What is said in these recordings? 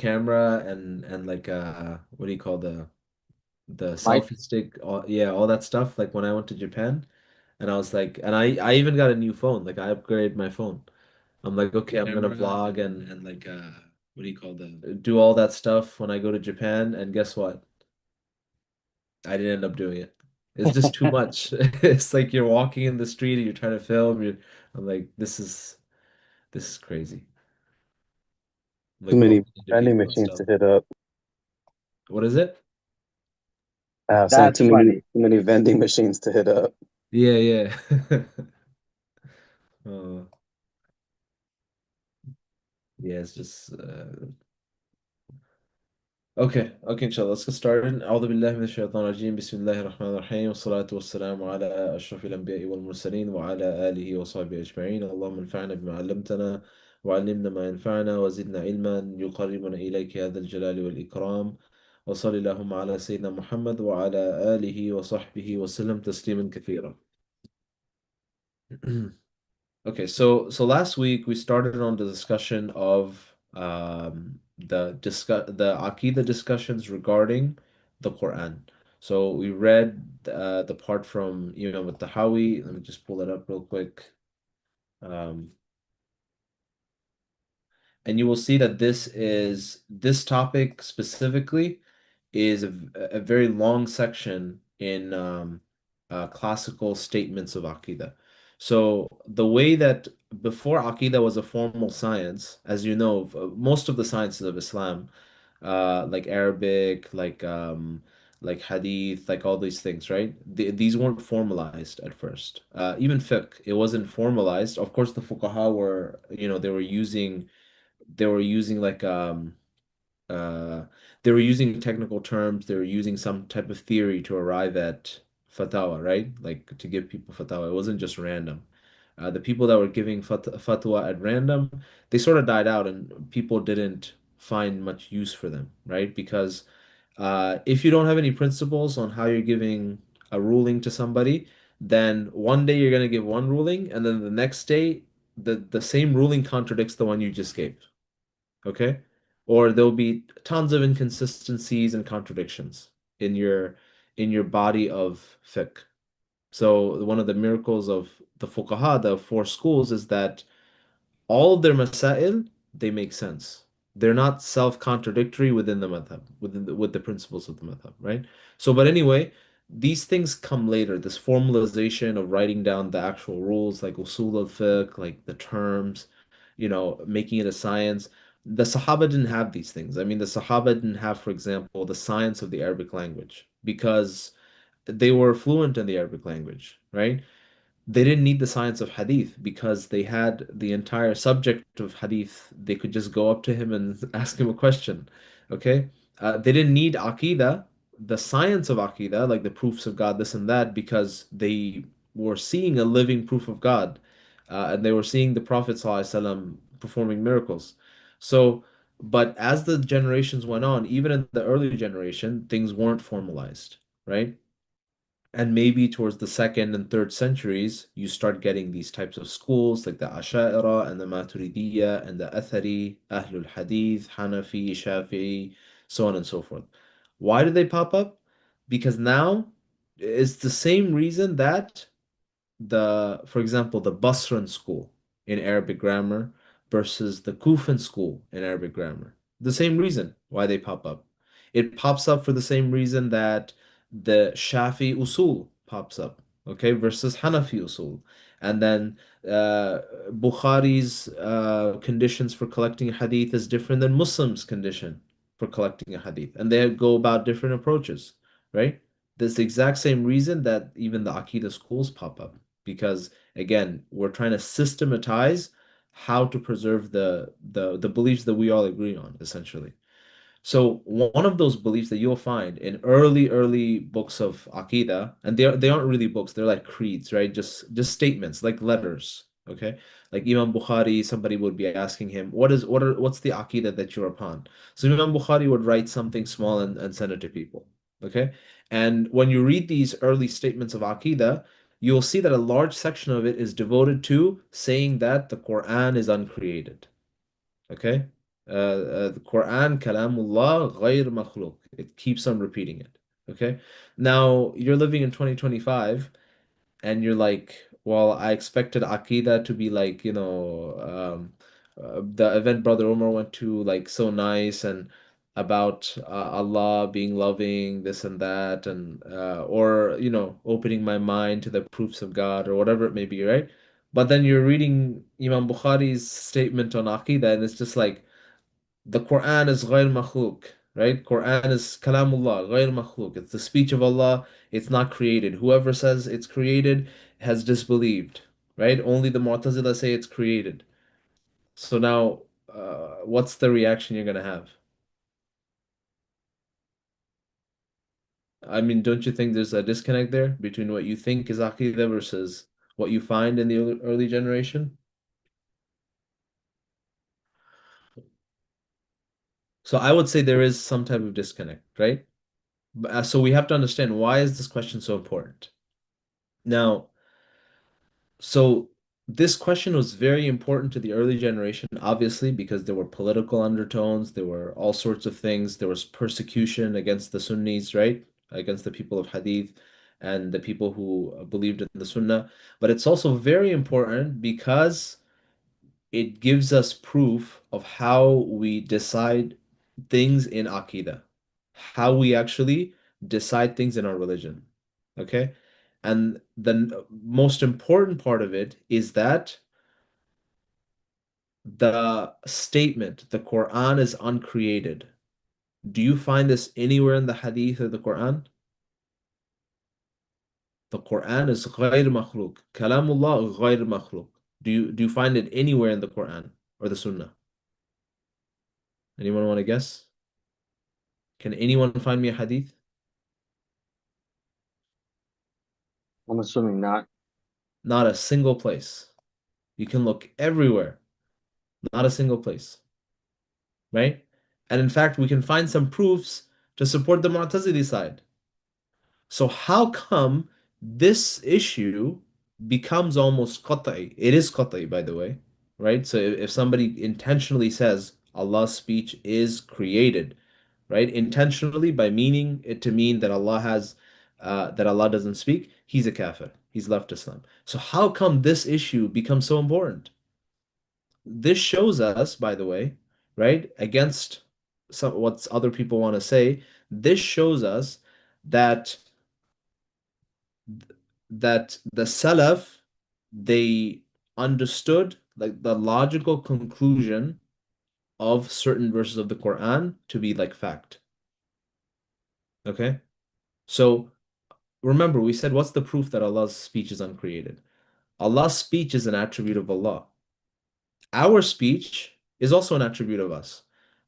camera and like what do you call the Mike, selfie stick, yeah, all that stuff, like when I went to Japan. And I was like, and I even got a new phone. Like I upgraded my phone. I'm like, okay, I'm gonna vlog and like what do you call do all that stuff when I go to Japan. And guess what? I didn't end up doing it. It's just too much. It's like you're walking in the street and you're trying to film. I'm like, this is crazy. I'm too like many bumping into vending people and machines stuff. to hit up. What is it? Saying That's funny. too many vending machines to hit up. Yeah, yeah. Uh, yeah, it's just okay, okay, inshallah. Let's get started. أعوذ بالله من الشيطان الرجيم. بسم الله الرحمن الرحيم. والصلاة والسلام على أشرف الأنبياء والمرسلين وعلى آله وصحبه أجمعين. اللهم انفعنا بما علمتنا وعلمنا ما ينفعنا وزدنا علما يقربنا إليك هذا الجلال والإكرام. وصل اللهم على سيدنا محمد وعلى آله وصحبه وسلم تسليما كثيرا. Okay, so last week we started on the discussion of the Aqidah discussions regarding the Qur'an. So we read the part from Imam Tahawi. Let me just pull it up real quick. Um, and you will see that this topic specifically is a very long section in classical statements of Aqidah. So the way that before Aqidah was a formal science, as you know, most of the sciences of Islam, like Arabic, like Hadith, like all these things, right? These weren't formalized at first. Even fiqh, it wasn't formalized. Of course, the fuqaha were, they were using like uh they were using technical terms, they were using some type of theory to arrive at fatwa, right? Like to give people fatwa. It wasn't just random. The people that were giving fatwa at random, they sort of died out and people didn't find much use for them, right? Because if you don't have any principles on how you're giving a ruling to somebody, then one day you're going to give one ruling, and then the next day the same ruling contradicts the one you just gave. Okay? Or there'll be tons of inconsistencies and contradictions in your body of fiqh. So one of the miracles of the fuqaha, the four schools, is that all of their masail, they make sense. They're not self-contradictory within the madhab, with the principles of the madhab, right? So, but anyway, these things come later. This formalization of writing down the actual rules, like usul al-fiqh, like the terms, making it a science. The Sahaba didn't have these things. I mean, the Sahaba didn't have, for example, the science of the Arabic language because they were fluent in the Arabic language, right? They didn't need the science of hadith because they had the entire subject of hadith. They could just go up to him and ask him a question. Okay? They didn't need aqidah, the science of aqidah, like the proofs of God, this and that, because they were seeing a living proof of God. And they were seeing the Prophet ﷺ performing miracles. So, but as the generations went on, even in the early generation, things weren't formalized, right? And maybe towards the second and third centuries, you start getting these types of schools like the Asha'ira and the Maturidiyya and the Athari, Ahlul Hadith, Hanafi, Shafi'i, so on and so forth. Why did they pop up? Because now it's the same reason that for example, the Basran school in Arabic grammar versus the Kufan school in Arabic grammar. The same reason why they pop up. It pops up for the same reason that the Shafi usul pops up, okay, versus Hanafi usul. And then Bukhari's conditions for collecting a hadith is different than Muslim's condition for collecting a hadith. And they go about different approaches, right? This exact same reason that even the Aqidah schools pop up because again, we're trying to systematize how to preserve the beliefs that we all agree on, essentially. So one of those beliefs that you'll find in early books of Aqidah, and they aren't really books, they're like creeds, right? Just statements, like letters. Okay. Like Imam Bukhari, somebody would be asking him, what's the Aqidah that you're upon? So Imam Bukhari would write something small and send it to people. Okay. And when you read these early statements of Aqidah, you'll see that a large section of it is devoted to saying that the Quran is uncreated. Okay? The Quran, kalamullah, غير مخلوق. It keeps on repeating it. Okay. Now you're living in 2025 and you're like, well, I expected Aqidah to be like, the event Brother Omar went to, like so nice and about Allah being loving, this and that, and or opening my mind to the proofs of God or whatever it may be, right? But then you're reading Imam Bukhari's statement on Aqidah, and it's just like the Quran is غير مخلوق, right? Quran is kalamullah, غير مخلوق. It's the speech of Allah. It's not created. Whoever says it's created has disbelieved, right? Only the Mu'tazila say it's created. So now, what's the reaction you're gonna have? I mean, don't you think there's a disconnect there between what you think is Aqidah versus what you find in the early generation? So I would say there is some type of disconnect, right? So we have to understand, why is this question so important? Now, so this question was very important to the early generation, obviously, because there were political undertones, there were all sorts of things, there was persecution against the Sunnis, right? Against the people of Hadith and the people who believed in the Sunnah. But it's also very important because it gives us proof of how we decide things in Aqidah, how we actually decide things in our religion. Okay? And the most important part of it is that the statement, the Quran is uncreated. Do you find this anywhere in the Hadith or the Quran? The Quran is غير مخلوق. Kalamullah غير مخلوق. Do you find it anywhere in the Quran or the Sunnah? Anyone want to guess? Can anyone find me a Hadith? I'm assuming not. Not a single place. You can look everywhere. Not a single place, right? And in fact, we can find some proofs to support the Mu'tazili side. So how come this issue becomes almost qat'i? It is qat'i, by the way, right? So if somebody intentionally says Allah's speech is created, right? Intentionally by meaning it to mean that that Allah doesn't speak, he's a kafir. He's left Islam. So how come this issue becomes so important? This shows us, by the way, right, against what other people want to say, this shows us that the Salaf, they understood like the logical conclusion of certain verses of the Quran to be like fact. Okay? So remember, we said, what's the proof that Allah's speech is uncreated? Allah's speech is an attribute of Allah. Our speech is also an attribute of us.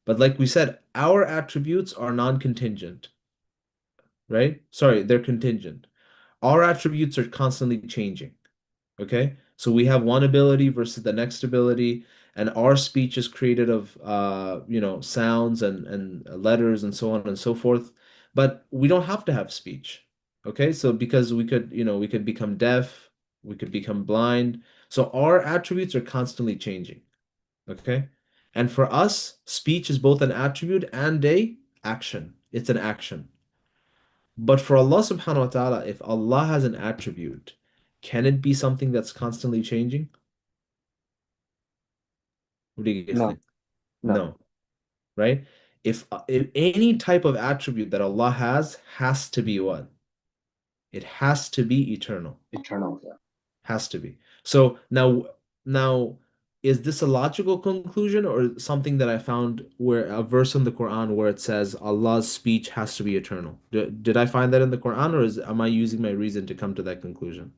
But like we said, our attributes are non-contingent, right? Sorry, they're contingent. Our attributes are constantly changing. Okay? So we have one ability versus the next ability, and our speech is created of sounds and letters and so on and so forth. But we don't have to have speech. Okay? So because we could become deaf, we could become blind. So our attributes are constantly changing. Okay? And for us, speech is both an attribute and a action. It's an action. But for Allah subhanahu wa ta'ala, if Allah has an attribute, can it be something that's constantly changing? What do you guys No, think? no. No, right? If any type of attribute that Allah has to be what? It has to be eternal. Eternal. Has to be. So now is this a logical conclusion or something that I found where a verse in the Quran where it says Allah's speech has to be eternal? Did I find that in the Quran or am I using my reason to come to that conclusion?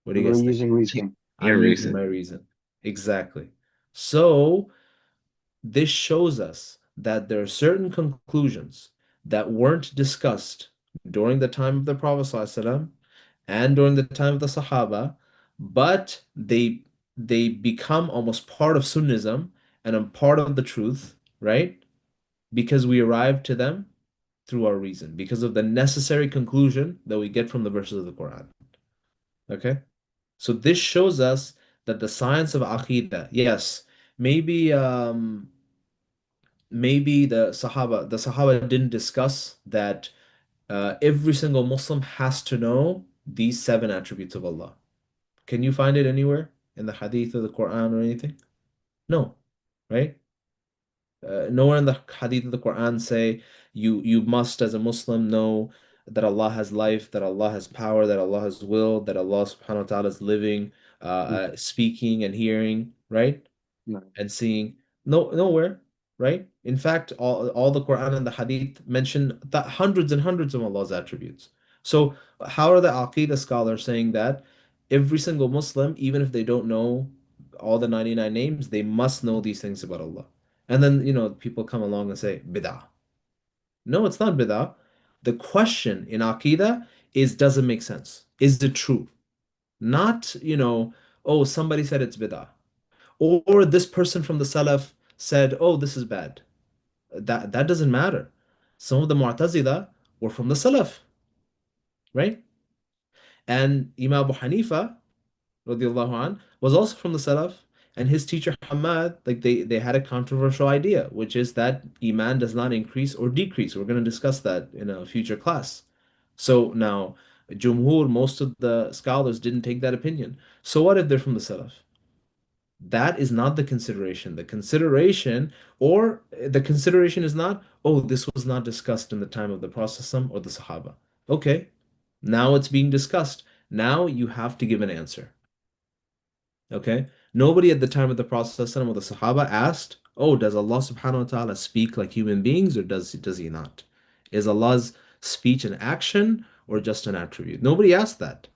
What do You you were guys think? using reason. I'm using my reason. Exactly. So this shows us that there are certain conclusions that weren't discussed during the time of the Prophet ﷺ and during the time of the Sahaba, but they become almost part of Sunnism and a part of the truth, right? Because we arrive to them through our reason, because of the necessary conclusion that we get from the verses of the Quran. Okay? So this shows us that the science of Aqidah, yes, maybe maybe the Sahaba didn't discuss that every single Muslim has to know these seven attributes of Allah. Can you find it anywhere in the Hadith or the Quran or anything? No, right? Nowhere in the Hadith of the Quran say you must as a Muslim know that Allah has life, that Allah has power, that Allah has will, that Allah subhanahu wa ta'ala is living, speaking and hearing, right? No. And seeing. No, nowhere, right? In fact, all the Quran and the Hadith mention that hundreds and hundreds of Allah's attributes. So how are the Aqidah scholars saying that every single Muslim, even if they don't know all the 99 names, they must know these things about Allah? And then, people come along and say, bid'ah. No, it's not bid'ah. The question in Aqidah is, does it make sense? Is it true? Not, oh, somebody said it's bid'ah. Or this person from the Salaf said, "Oh, this is bad." That doesn't matter. Some of the Mu'tazila were from the Salaf, right? And Imam Abu Hanifa, radiallahu an, was also from the Salaf, and his teacher Hamad, like they had a controversial idea, which is that Iman does not increase or decrease. We're going to discuss that in a future class. So now, Jumhur, most of the scholars didn't take that opinion. So what if they're from the Salaf? That is not the consideration. The consideration is not, oh, this was not discussed in the time of the Prophet or the Sahaba. Okay, now it's being discussed. Now you have to give an answer. Okay, nobody at the time of the Prophet or the Sahaba asked, oh, does Allah subhanahu wa ta'ala speak like human beings or does he not? Is Allah's speech an action or just an attribute? Nobody asked that.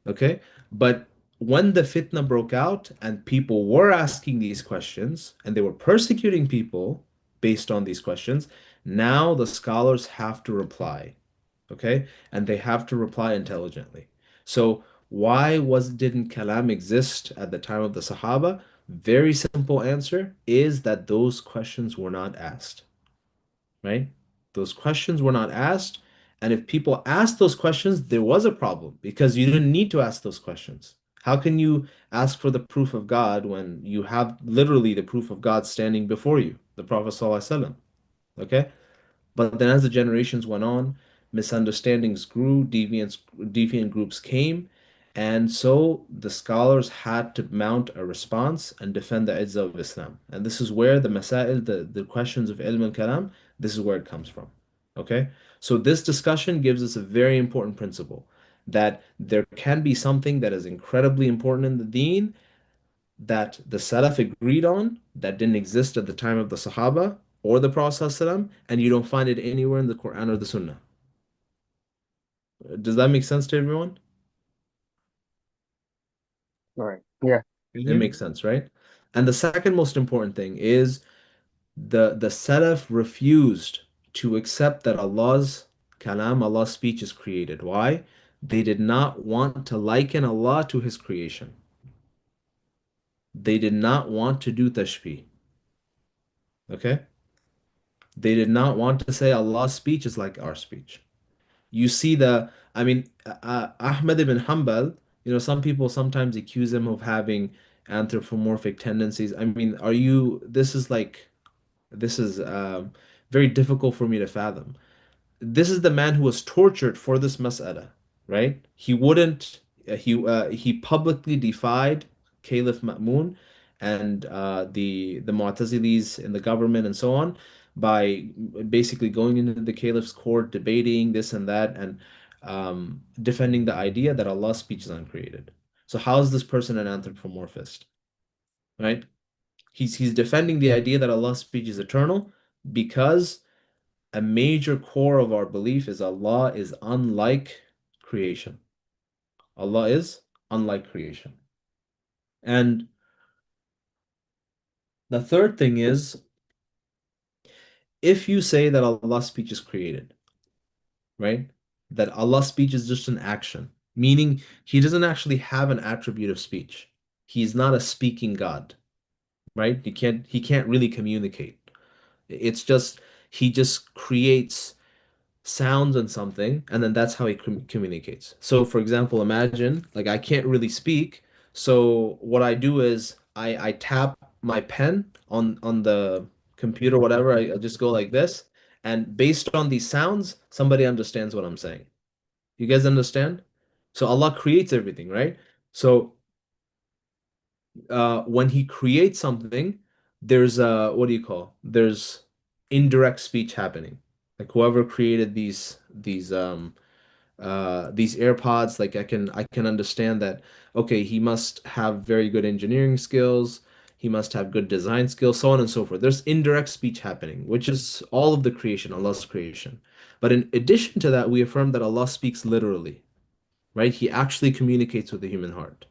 Okay. But when the fitna broke out and people were asking these questions and they were persecuting people based on these questions, now the scholars have to reply. Okay. And they have to reply intelligently. So why didn't kalam exist at the time of the Sahaba? Very simple answer is that those questions were not asked, right? Those questions were not asked. And if people asked those questions, there was a problem because you didn't need to ask those questions. How can you ask for the proof of God when you have literally the proof of God standing before you, the Prophet ﷺ? Okay? But then as the generations went on, misunderstandings grew, deviant groups came, and so the scholars had to mount a response and defend the Izzah of Islam. And this is where the Masail, the questions of Ilm al-Kalam, this is where it comes from. Okay? So this discussion gives us a very important principle that there can be something that is incredibly important in the deen that the Salaf agreed on that didn't exist at the time of the Sahaba or the Prophet ﷺ, and you don't find it anywhere in the Quran or the Sunnah. Does that make sense to everyone? All right. Yeah. It makes sense, right? And the second most important thing is the Salaf refused to accept that Allah's kalam, Allah's speech is created. Why? They did not want to liken Allah to his creation. They did not want to do tashbih. Okay? They did not want to say Allah's speech is like our speech. You see Ahmed ibn Hanbal, some people sometimes accuse him of having anthropomorphic tendencies. I mean, this is very difficult for me to fathom. This is the man who was tortured for this mas'ala, right? He wouldn't, he publicly defied Caliph Ma'mun and the Mu'tazilis in the government and so on by basically going into the Caliph's court, debating this and that, and defending the idea that Allah's speech is uncreated. So how is this person an anthropomorphist, right? He's defending the idea that Allah's speech is eternal because a major core of our belief is Allah is unlike creation. Allah is unlike creation. And the third thing is if you say that Allah's speech is created, right? That Allah's speech is just an action, meaning he doesn't actually have an attribute of speech. He's not a speaking God, right? He can't really communicate. It's just he just creates sounds and something, and then that's how he communicates. So, for example, imagine like I can't really speak, so what I do is I tap my pen on the computer, whatever, I just go like this, and based on these sounds, somebody understands what I'm saying. You guys understand? So Allah creates everything, right? So when He creates something, there's what do you call? There's indirect speech happening. Like whoever created these AirPods, like I can understand that, okay, he must have very good engineering skills, he must have good design skills, so on and so forth. There's indirect speech happening, which is all of the creation, Allah's creation. But in addition to that, we affirm that Allah speaks literally, right? He actually communicates with the human heart,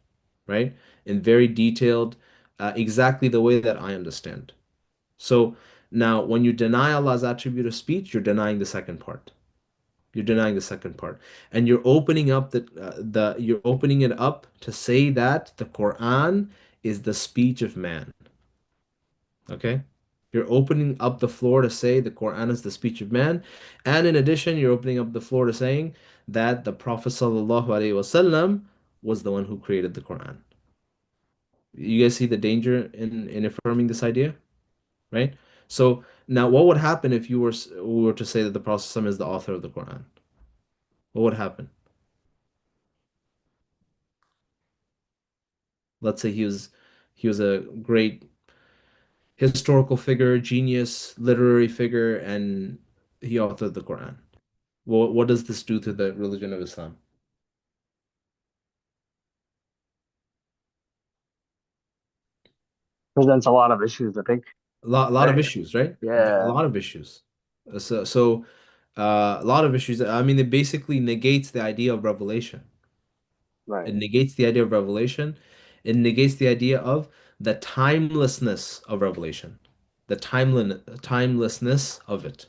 right? In very detailed, exactly the way that I understand. So now, when you deny Allah's attribute of speech, you're denying the second part. You're denying the second part, and you're opening up the you're opening it up to say that the Quran is the speech of man. Okay? You're opening up the floor to say the Quran is the speech of man, and in addition, you're opening up the floor to saying that the Prophet sallallahu alaihi wasallam was the one who created the Quran. You guys see the danger in affirming this idea, right? So now, what would happen if you were to say that the Prophet ﷺ is the author of the Quran? What would happen? Let's say he was a great historical figure, genius, literary figure, and he authored the Quran. What does this do to the religion of Islam? Presents a lot of issues, I think. A lot of Right? issues, right? A Yeah. lot of issues. A lot of issues. I mean, it basically negates the idea of revelation. It Right. negates the idea of revelation. It negates the idea of the timelessness of revelation, the timelessness of it.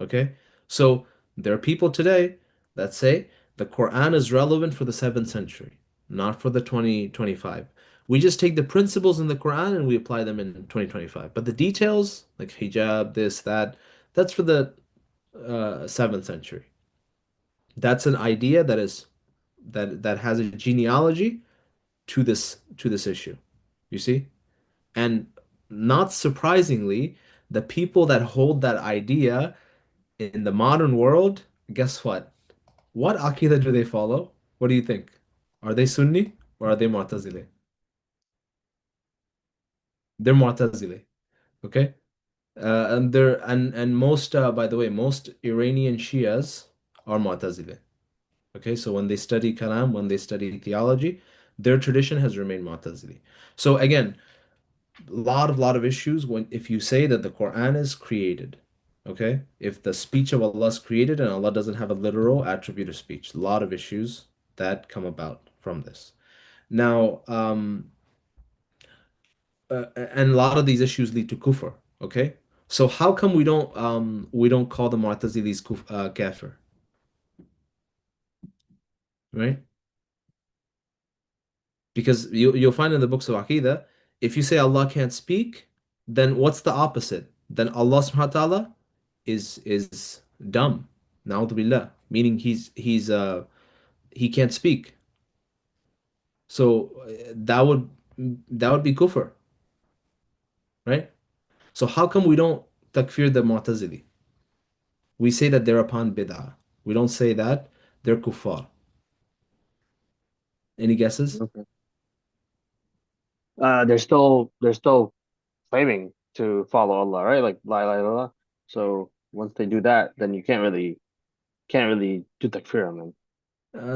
Okay? So there are people today that say the Quran is relevant for the 7th century, not for the 2025. We just take the principles in the Quran and we apply them in 2025. But the details, like hijab, this, that, that's for the 7th century. That's an idea that has a genealogy to this issue. You see? And not surprisingly, the people that hold that idea in the modern world, guess what? What Aqidah do they follow? What do you think? Are they Sunni or are they Mu'tazili? They're Mu'tazili, okay? And most by the way, most Iranian Shias are Mu'tazili. Okay, so when they study Kalam, when they study theology, their tradition has remained Mu'tazili. So again, lot of issues when if you say that the Quran is created, okay? If the speech of Allah is created and Allah doesn't have a literal attribute of speech, a lot of issues that come about from this. Now, and a lot of these issues lead to kufr, okay? So how come we don't call the Mu'tazilis kafir, right? Because you'll find in the books of Aqidah, if you say Allah can't speak, then what's the opposite? Then Allah subhanahu wa ta'ala is dumb. Na'udhu billah. Meaning he can't speak. So that would be kufr, right? So how come we don't takfir the Mu'tazili? We say that they're upon bid'ah. We don't say that they're kuffar. Any guesses? Okay. They're still claiming to follow Allah, right? Like la ilaha illallah. So once they do that, then you can't really do takfir on them.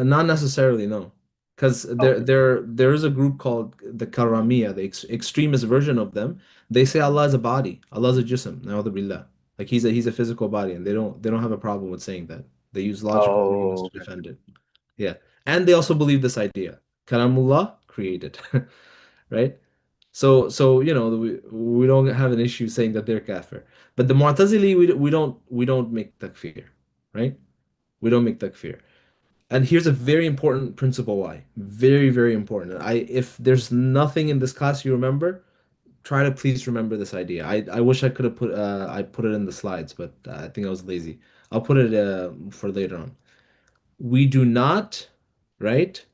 Not necessarily, no. Because there, Okay. there, there is a group called the Karamiya, the extremist version of them. They say Allah is a body. Allah is a jism. Na'udhu billah. Like he's a physical body, and they don't have a problem with saying that. They use logical arguments Oh, to okay. defend it. Yeah, and they also believe this idea. Kalamullah created, right? So we don't have an issue saying that they're kafir. But the Mu'tazili, we don't make takfir, right? We don't make takfir. And here's a very important principle why. Very, very important. If there's nothing in this class you remember, try to please remember this idea. I wish I put it in the slides, but I think I was lazy. I'll put it for later on. We do not, right?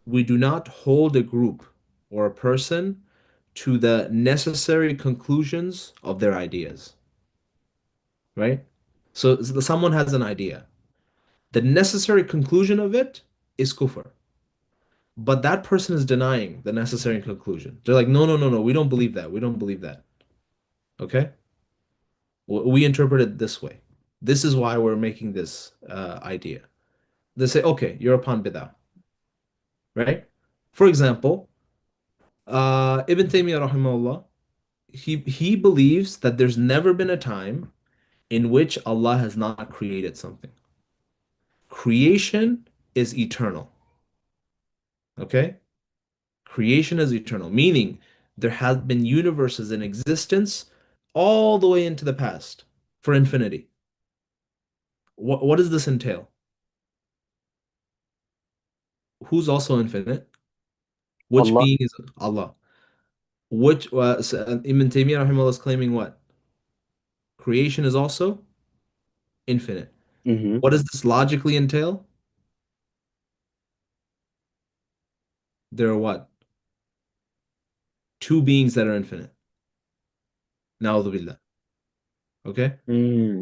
We do not hold a group or a person to the necessary conclusions of their ideas, right? So someone has an idea. The necessary conclusion of it is kufr. But that person is denying the necessary conclusion. They're like, no, no, no, no, we don't believe that. We don't believe that. Okay? We interpret it this way. This is why we're making this idea. They say, okay, you're upon bid'ah, right? For example, Ibn Taymiyyah rahimahullah, he believes that there's never been a time in which Allah has not created something. Creation is eternal. Okay? Creation is eternal, meaning there have been universes in existence all the way into the past for infinity. What does this entail? Who's also infinite? Which Allah. being is Allah? Which Ibn Taymiyyah rahimahullah is claiming what? Creation is also infinite. Hmm. What does this logically entail? There are what? Two beings that are infinite. Na'udhu billah. Okay?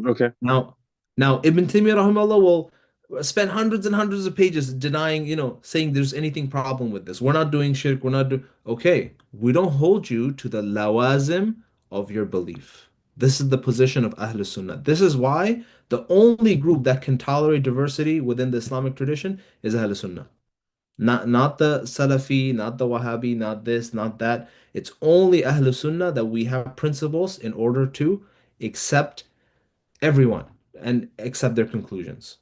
Okay. Now, now Ibn Taymiyyah rahimahullah will spend hundreds and hundreds of pages denying, saying there's anything problem with this. We're not doing shirk. We're not doing. Okay, we don't hold you to the lawazim of your belief. This is the position of Ahlus Sunnah. This is why the only group that can tolerate diversity within the Islamic tradition is Ahlus Sunnah. Not the Salafi, not the Wahhabi, not this, not that. It's only Ahlus Sunnah that we have principles in order to accept everyone and accept their conclusions.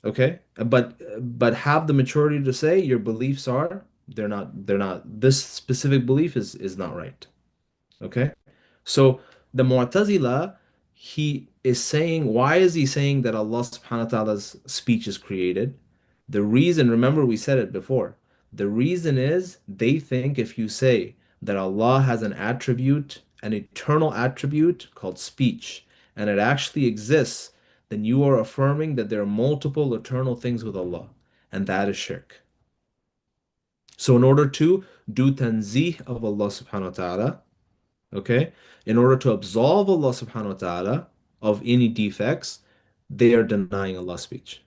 Okay? But have the maturity to say your beliefs are they're not this specific belief is not right. Okay? So the Mu'tazila, he is saying, why is he saying that Allah subhanahu wa ta'ala's speech is created? The reason, remember we said it before, the reason is they think if you say that Allah has an attribute, an eternal attribute called speech, and it actually exists, then you are affirming that there are multiple eternal things with Allah, and that is shirk. So in order to do tanzih of Allah subhanahu wa ta'ala, okay, in order to absolve Allah subhanahu wa ta'ala of any defects, they are denying Allah's speech.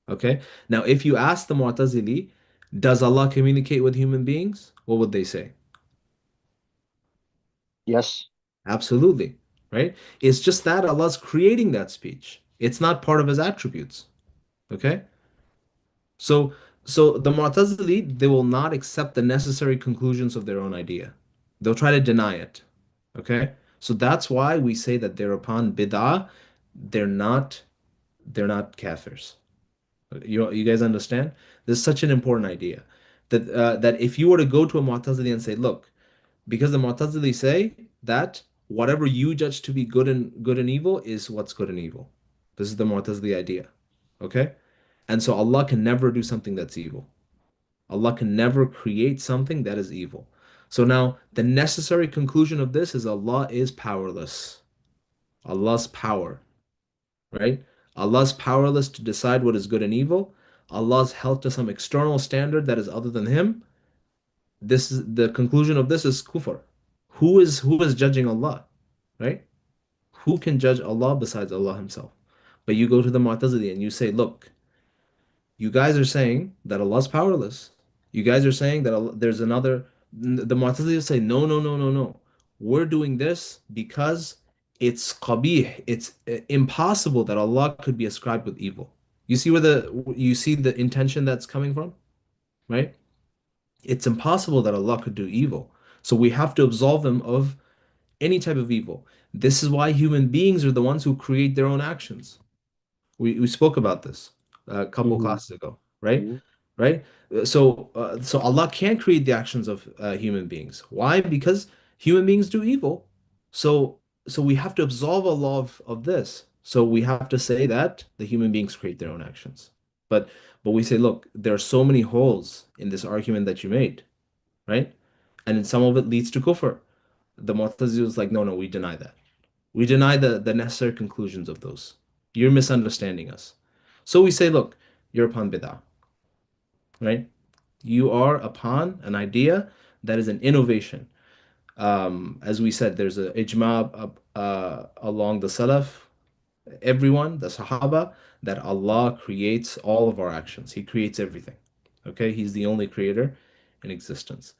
Okay. Now, if you ask the Mu'tazili, does Allah communicate with human beings? What would they say? Yes. Absolutely. Right? It's just that Allah's creating that speech. It's not part of his attributes. Okay. So, so the Mu'tazili, they will not accept the necessary conclusions of their own idea. They'll try to deny it. Okay? So that's why we say that they're upon bid'ah. They're not they're not kafirs. You guys understand? This is such an important idea that if you were to go to a Mu'tazili and say, look, because the Mu'tazili say that whatever you judge to be good and evil is what's good and evil. This is the Mu'tazili idea. Okay? And so Allah can never do something that's evil. Allah can never create something that is evil. So now the necessary conclusion of this is Allah is powerless. Allah's power, right? Allah's powerless to decide what is good and evil. Allah's held to some external standard that is other than Him. This is the conclusion of this is kufr. Who is judging Allah, right? Who can judge Allah besides Allah Himself? But you go to the Mu'tazili and you say, look, you guys are saying that Allah's powerless. You guys are saying that there's another. The Mu'tazili say, no, no, no, no, no. We're doing this because it's qabih. It's impossible that Allah could be ascribed with evil. You see the intention that's coming from, right? It's impossible that Allah could do evil. So we have to absolve them of any type of evil. This is why human beings are the ones who create their own actions. We spoke about this a couple Hmm. classes ago, right? Hmm. Right? So Allah can't create the actions of human beings. Why? Because human beings do evil. So we have to absolve Allah of this. So we have to say that the human beings create their own actions. But but we say, look, there are so many holes in this argument that you made, right? And some of it leads to kufr. The Mu'tazili is like, no, no, we deny that. We deny the necessary conclusions of those. You're misunderstanding us. So we say, look, you're upon bid'ah, right? You are upon an idea that is an innovation. As we said, there's a ijma along the Salaf, everyone, the Sahaba, that Allah creates all of our actions. He creates everything. Okay, He's the only creator in existence.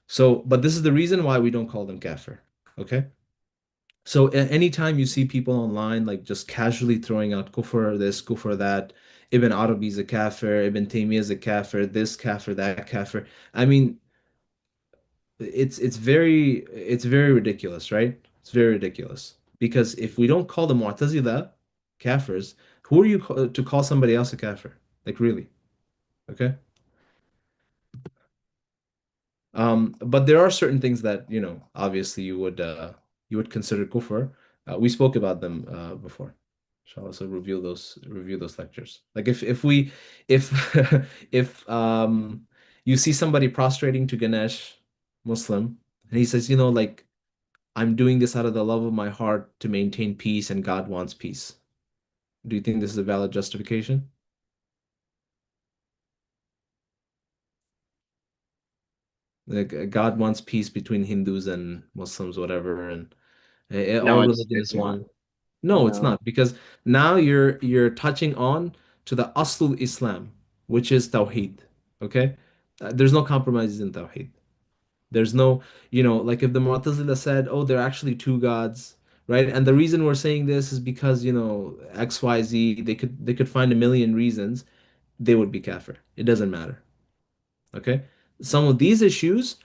So, but this is the reason why we don't call them kafir. Okay. So anytime you see people online like just casually throwing out kufr this, kufr that, Ibn Arabi is a kafir, Ibn Taymiyyah is a kafir, this kafir, that kafir. I mean, it's very ridiculous, right? It's very ridiculous. Because if we don't call the Mu'tazila kafirs, who are you to call somebody else a kafir? Like really? Okay? But there are certain things that, obviously you would consider kufr. We spoke about them before. Shall also review those lectures. Like if if you see somebody prostrating to Ganesh, Muslim, and he says, like I'm doing this out of the love of my heart to maintain peace and God wants peace. Do you think this is a valid justification? Like God wants peace between Hindus and Muslims, whatever, and all No, religion is it's not. one. No, it's No. not because now you're touching on to the Aslul Islam, which is Tawheed. Okay? There's no compromises in Tawheed. There's no, like if the Mu'tazila said, oh, there are actually two gods, right? And the reason we're saying this is because, XYZ, they could find a million reasons, they would be kafir. It doesn't matter. Okay? Some of these issues,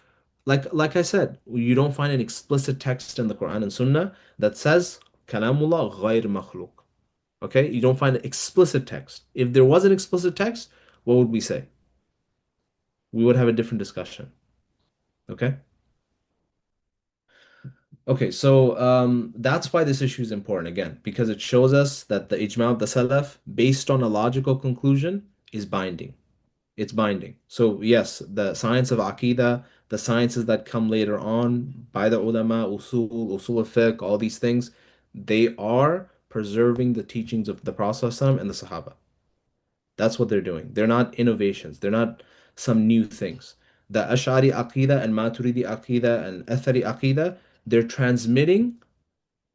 like I said, you don't find an explicit text in the Quran and Sunnah that says kalamullah ghayr makhluq. Okay? You don't find an explicit text. If there was an explicit text, what would we say? We would have a different discussion. Okay? Okay, so that's why this issue is important again, because it shows us that the ijma of the Salaf, based on a logical conclusion, is binding. It's binding. So yes, the science of Aqidah, the sciences that come later on by the ulama, usul al-fiqh, all these things, they are preserving the teachings of the Prophet ﷺ and the Sahaba. That's what they're doing. They're not innovations. They're not some new things. The Ash'ari Aqidah and Maturidi Aqidah and Athari Aqidah, they're transmitting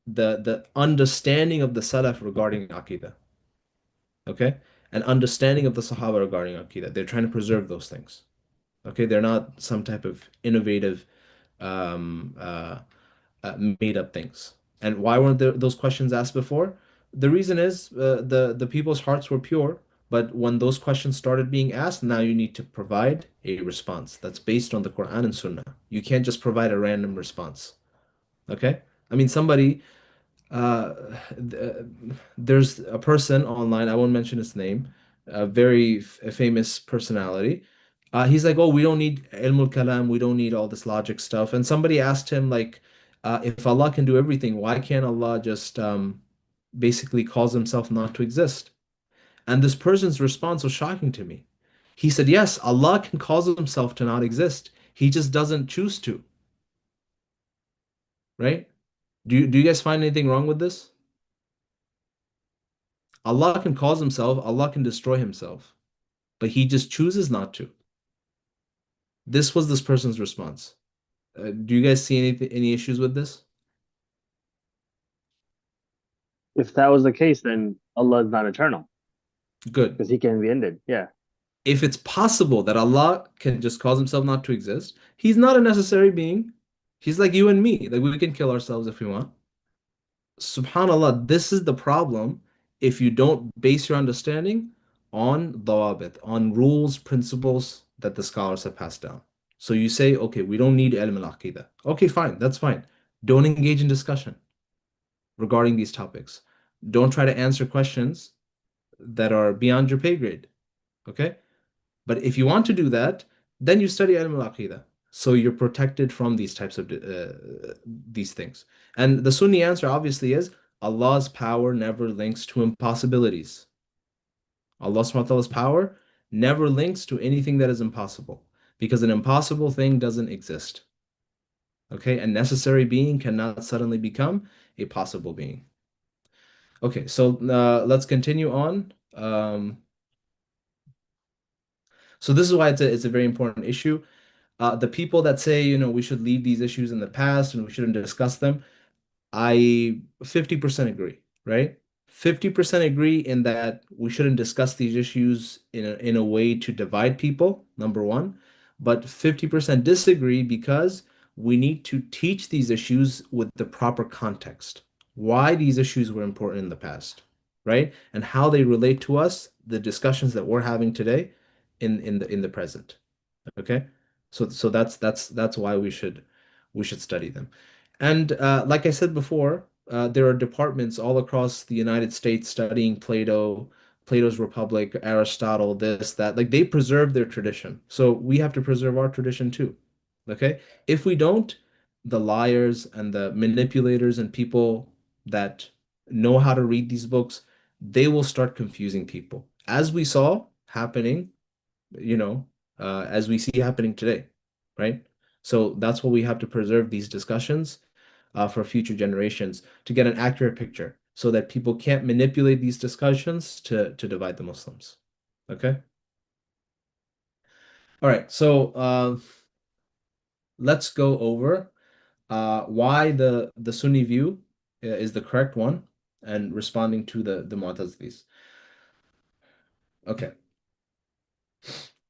the understanding of the Salaf regarding Aqidah. Okay? And understanding of the Sahaba regarding Aqidah. They're trying to preserve those things. Okay, they're not some type of innovative, um, uh, made up things. And why weren't those questions asked before? The reason is the people's hearts were pure, but when those questions started being asked, now you need to provide a response that's based on the Quran and Sunnah. You can't just provide a random response. Okay? I mean, uh, there's a person online, I won't mention his name, a very famous personality. He's like, oh, we don't need ilmul kalam, we don't need all this logic stuff. And somebody asked him, like, if Allah can do everything, why can't Allah just basically cause himself not to exist? And this person's response was shocking to me. He said, yes, Allah can cause himself to not exist. He just doesn't choose to, right? Do you guys find anything wrong with this? Allah can cause himself, Allah can destroy himself, but he just chooses not to. This was this person's response. Do you guys see any issues with this? If that was the case, then Allah is not eternal Good. because He can be ended. Yeah. If it's possible that Allah can just cause himself not to exist, he's not a necessary being. He's like you and me. Like we can kill ourselves if we want. Subhanallah, this is the problem if you don't base your understanding on dawabit, on rules, principles that the scholars have passed down. So you say, okay, we don't need ilm al-aqidah. Okay, fine, that's fine. Don't engage in discussion regarding these topics. Don't try to answer questions that are beyond your pay grade. Okay? But if you want to do that, then you study ilm al-aqidah. So you're protected from these types of these things. And the Sunni answer obviously is Allah's power never links to impossibilities. Allah subhanahu wa ta'ala's power never links to anything that is impossible because an impossible thing doesn't exist. Okay, a necessary being cannot suddenly become a possible being. Okay, so let's continue on. So this is why it's a very important issue. The people that say, we should leave these issues in the past and we shouldn't discuss them, I 50% agree, right? 50% agree in that we shouldn't discuss these issues in a way to divide people, number one. But 50% disagree because we need to teach these issues with the proper context. Why these issues were important in the past, right? And how they relate to us, the discussions that we're having today in the present. Okay? So that's why we should study them. And like I said before, there are departments all across the United States studying Plato, Plato's Republic, Aristotle, this, that. Like they preserve their tradition. So we have to preserve our tradition too. Okay? If we don't, the liars and the manipulators and people that know how to read these books, they will start confusing people. As we saw happening, you know, as we see happening today, right? So that's why we have to preserve these discussions for future generations to get an accurate picture so that people can't manipulate these discussions to divide the Muslims. Okay? All right, so let's go over why the Sunni view is the correct one and responding to the Mu'tazilis. Okay.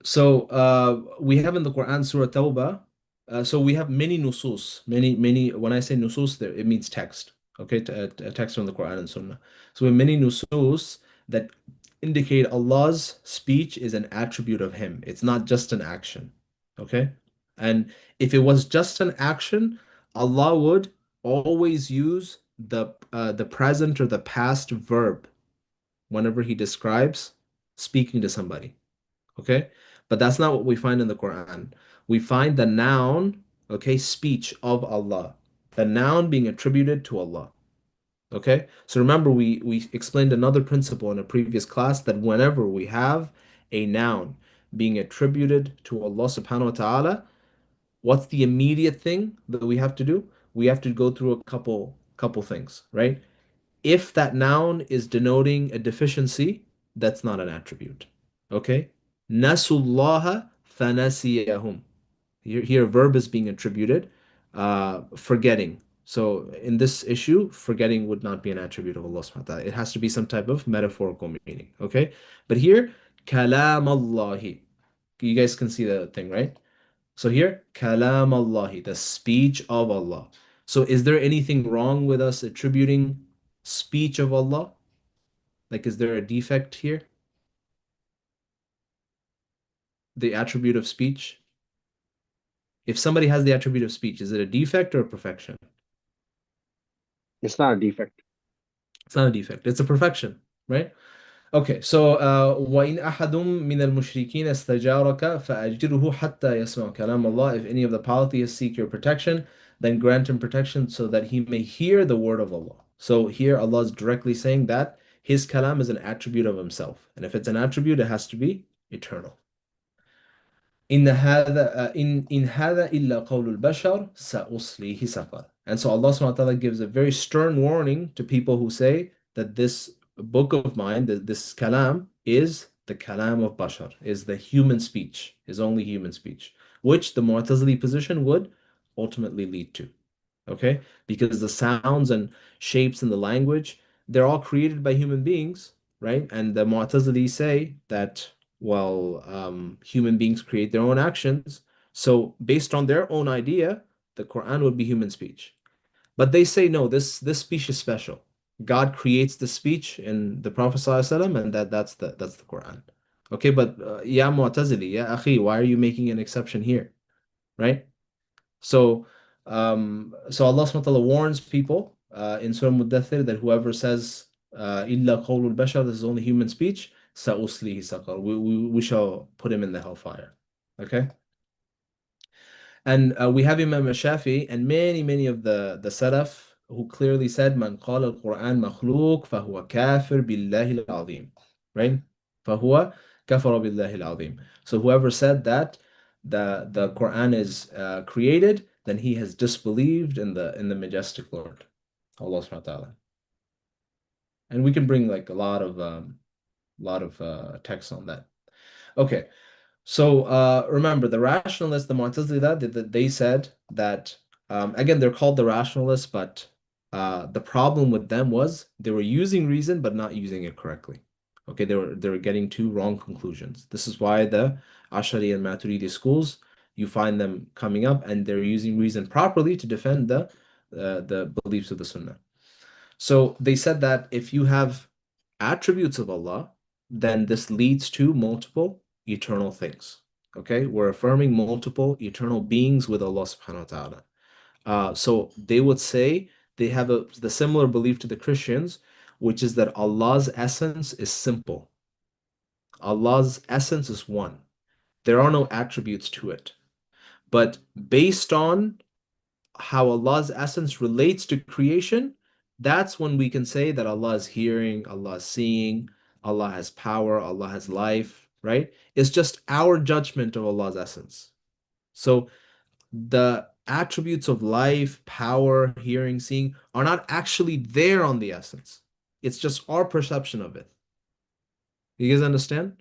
So we have in the Quran Surah Tawbah. So we have many nusus, many. When I say nusus, there it means text. Okay, a text from the Quran and Sunnah. So we have many nusus that indicate Allah's speech is an attribute of Him. It's not just an action. Okay, and if it was just an action, Allah would always use the present or the past verb whenever He describes speaking to somebody. Okay? But that's not what we find in the Quran. We find the noun, okay, speech of Allah. The noun being attributed to Allah. Okay? So remember, we explained another principle in a previous class that whenever we have a noun being attributed to Allah subhanahu wa ta'ala, what's the immediate thing that we have to do? We have to go through a couple things, right? If that noun is denoting a deficiency, that's not an attribute. Okay? Nasullaha fanasiyahum. Here, verb is being attributed, forgetting. So in this issue, forgetting would not be an attribute of Allah subhanahu wa ta'ala. It has to be some type of metaphorical meaning. Okay? But here, kalam Allahi. You guys can see the thing, right? So here, kalam Allahi, the speech of Allah. So is there anything wrong with us attributing speech of Allah? Like, is there a defect here? The attribute of speech? If somebody has the attribute of speech, is it a defect or a perfection? It's not a defect. It's not a defect, it's a perfection, right? Okay, so وَإِنْ أَحَدٌ مِّنَ الْمُشْرِكِينَ اسْتَجَارَكَ فَأَجِرْهُ حَتَّى يَسْمَعَ كَلَامَ اللَّهِ. If any of the polytheists seek your protection, then grant him protection so that he may hear the word of Allah. So here Allah is directly saying that His kalam is an attribute of Himself. And if it's an attribute, it has to be eternal. إن هذا إلا قول البشر سأصليه سقر. And so Allah subhanahu wa ta'ala gives a very stern warning to people who say that this book of mine, this kalam, is the kalam of bashar, is the human speech, is only human speech, which the Mu'tazili position would ultimately lead to. Okay? Because the sounds and shapes in the language, they're all created by human beings, right? And the Mu'tazili say that, well, human beings create their own actions. So based on their own idea, the Quran would be human speech. But they say no, this speech is special. God creates the speech in the Prophet ﷺ, and that's the Quran. Okay, but ya Mu'tazili, ya akhi, why are you making an exception here? Right? So, so Allah subhanahu wa ta'ala warns people in Surah Muddathir that whoever says illa qawlul bashar, this is only human speech, sa'uslihi saqar. We shall put him in the hellfire. Okay? And we have Imam Shafi and many of the Salaf who clearly said, Man qala al-Quran makhluq fahuwa kafir billahi al-azim. Right? Fahuwa kafara billahi al-azim. So whoever said that the Quran is created, then he has disbelieved in the majestic Lord, Allah subhanahu wa ta'ala. And we can bring like a lot of texts on that. Okay. So remember, the rationalists, the Mu'tazila, they said that again they're called the rationalists, but the problem with them was they were using reason but not using it correctly. Okay, they were getting two wrong conclusions. This is why the Ashari and Maturidi schools you find them coming up, and they're using reason properly to defend the beliefs of the Sunnah. So they said that if you have attributes of Allah, then this leads to multiple eternal things. Okay, we're affirming multiple eternal beings with Allah subhanahu wa ta'ala. So they would say they have the similar belief to the Christians, which is that Allah's essence is simple. Allah's essence is one. There are no attributes to it. But based on how Allah's essence relates to creation, that's when we can say that Allah is hearing, Allah is seeing, Allah has power, Allah has life, right? It's just our judgment of Allah's essence. So the attributes of life, power, hearing, seeing are not actually there on the essence. It's just our perception of it. You guys understand?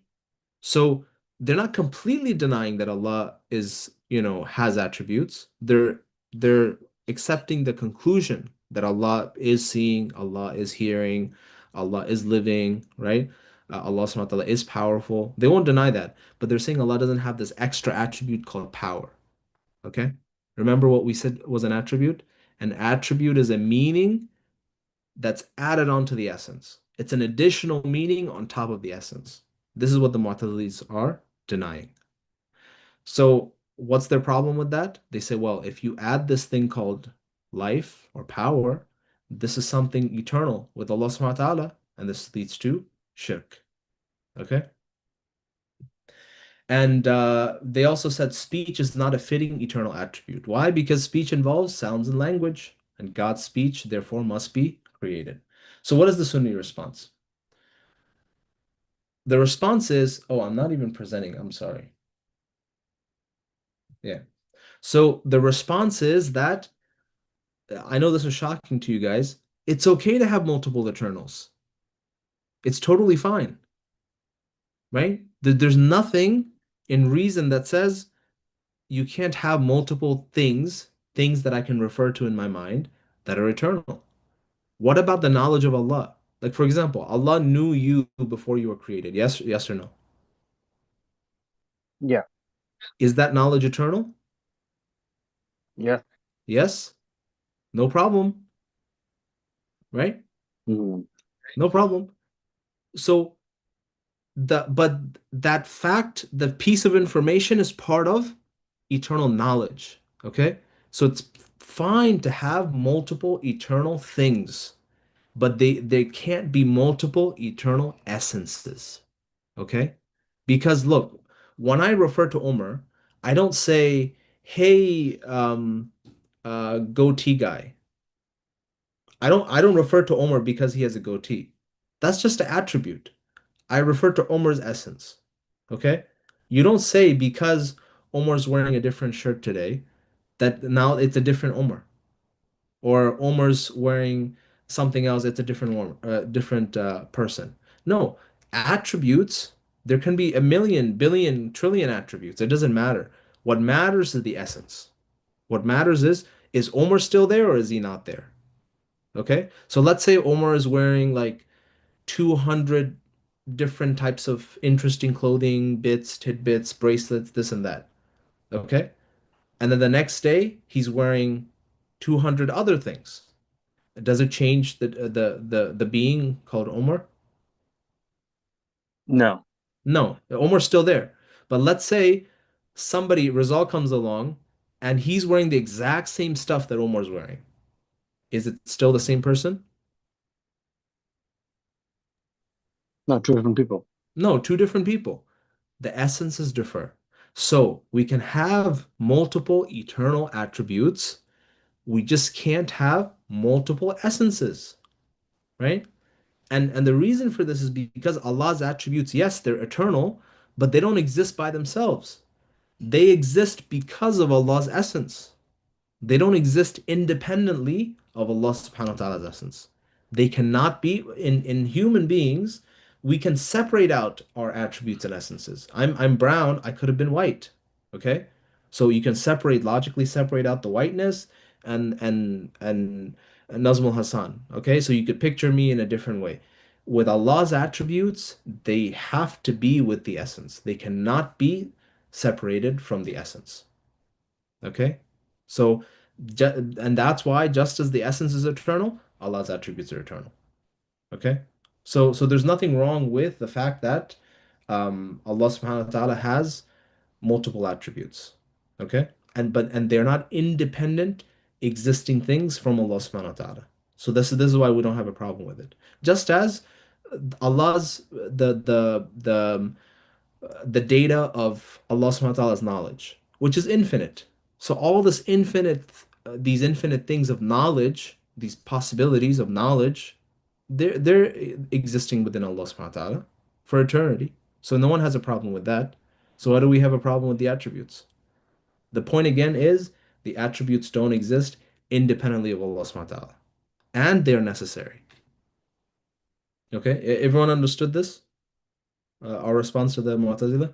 So they're not completely denying that Allah has attributes. They're accepting the conclusion that Allah is seeing, Allah is hearing, Allah is living, right? Allah subhanahu wa ta'ala is powerful. They won't deny that, but they're saying Allah doesn't have this extra attribute called power. Okay? Remember what we said was an attribute? An attribute is a meaning that's added onto the essence. It's an additional meaning on top of the essence. This is what the Mu'tazilis are denying. So, what's their problem with that? They say, well, if you add this thing called life or power, this is something eternal with Allah subhanahu wa ta'ala, and this leads to shirk. Okay? And they also said speech is not a fitting eternal attribute. Why? Because speech involves sounds and language, and God's speech, therefore, must be created. So, what is the Sunni response? The response is, oh, I'm not even presenting. I'm sorry. Yeah. So, the response is that I know this is shocking to you guys. It's okay to have multiple Eternals. It's totally fine, right? There's nothing in reason that says you can't have multiple things that I can refer to in my mind that are eternal. What about the knowledge of Allah? Like, for example, Allah knew you before you were created. Yes or no? Yeah. Is that knowledge eternal? Yeah. Yes? No problem, right? Mm. No problem. So but that fact, the piece of information is part of eternal knowledge. Okay? So it's fine to have multiple eternal things, but they can't be multiple eternal essences. Okay? Because look, when I refer to Omar, I don't say, hey, goatee guy. I don't refer to Omar because he has a goatee. That's just an attribute. I refer to Omar's essence. Okay? You don't say because Omar's wearing a different shirt today that now it's a different Omar. Or Omar's wearing something else, it's a different Omar, different person. No, attributes, there can be a million, billion, trillion attributes. It doesn't matter. What matters is the essence. What matters is Omar still there or is he not there? Okay? So let's say Omar is wearing like 200 different types of interesting clothing, bits, tidbits, bracelets, this and that. Okay? And then the next day, he's wearing 200 other things. Does it change the being called Omar? No. No, Omar's still there. But let's say somebody, Rizal comes along and he's wearing the exact same stuff that Omar's wearing. Is it still the same person? Not two different people. No, two different people. The essences differ. So we can have multiple eternal attributes. We just can't have multiple essences, right? And the reason for this is because Allah's attributes, yes, they're eternal, but they don't exist by themselves. They exist because of Allah's essence. They don't exist independently of Allah subhanahu wa ta'ala's essence. They cannot be in human beings, we can separate out our attributes and essences. I'm brown, I could have been white. Okay? So you can logically separate out the whiteness and Nazmul Hassan. Okay? So you could picture me in a different way. With Allah's attributes, they have to be with the essence. They cannot be separated from the essence. Okay? So and that's why just as the essence is eternal, Allah's attributes are eternal. Okay? So there's nothing wrong with the fact that Allah subhanahu wa ta'ala has multiple attributes. Okay? And they're not independent existing things from Allah subhanahu wa ta'ala. So this is why we don't have a problem with it. Just as Allah's the data of Allah subhanahu wa ta'ala's knowledge, which is infinite. So all these infinite things of knowledge, these possibilities of knowledge, they're existing within Allah subhanahu wa ta'ala for eternity. So no one has a problem with that. So why do we have a problem with the attributes? The point again is the attributes don't exist independently of Allah subhanahu wa ta'ala. And they're necessary. Okay? Everyone understood this? Our response to the Mu'tazila?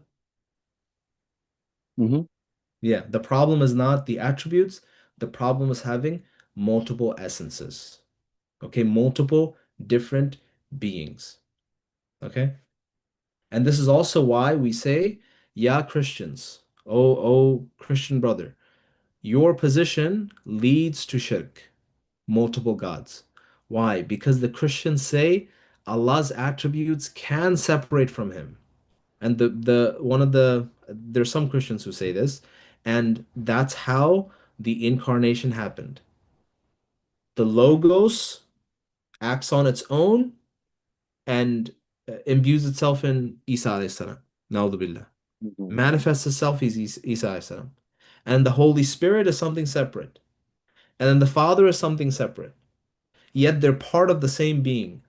Mm-hmm. Yeah, the problem is not the attributes, the problem is having multiple essences. Okay, multiple different beings. Okay? And this is also why we say, yeah, Christians, oh Christian brother, your position leads to shirk, multiple gods. Why? Because the Christians say Allah's attributes can separate from him. And there's some Christians who say this, and that's how the incarnation happened. The Logos acts on its own and imbues itself in Isa alayhi salam. Na'udhu billah. Mm-hmm. Manifests itself as Isa alayhi salam. And the Holy Spirit is something separate. And then the Father is something separate. Yet they're part of the same being.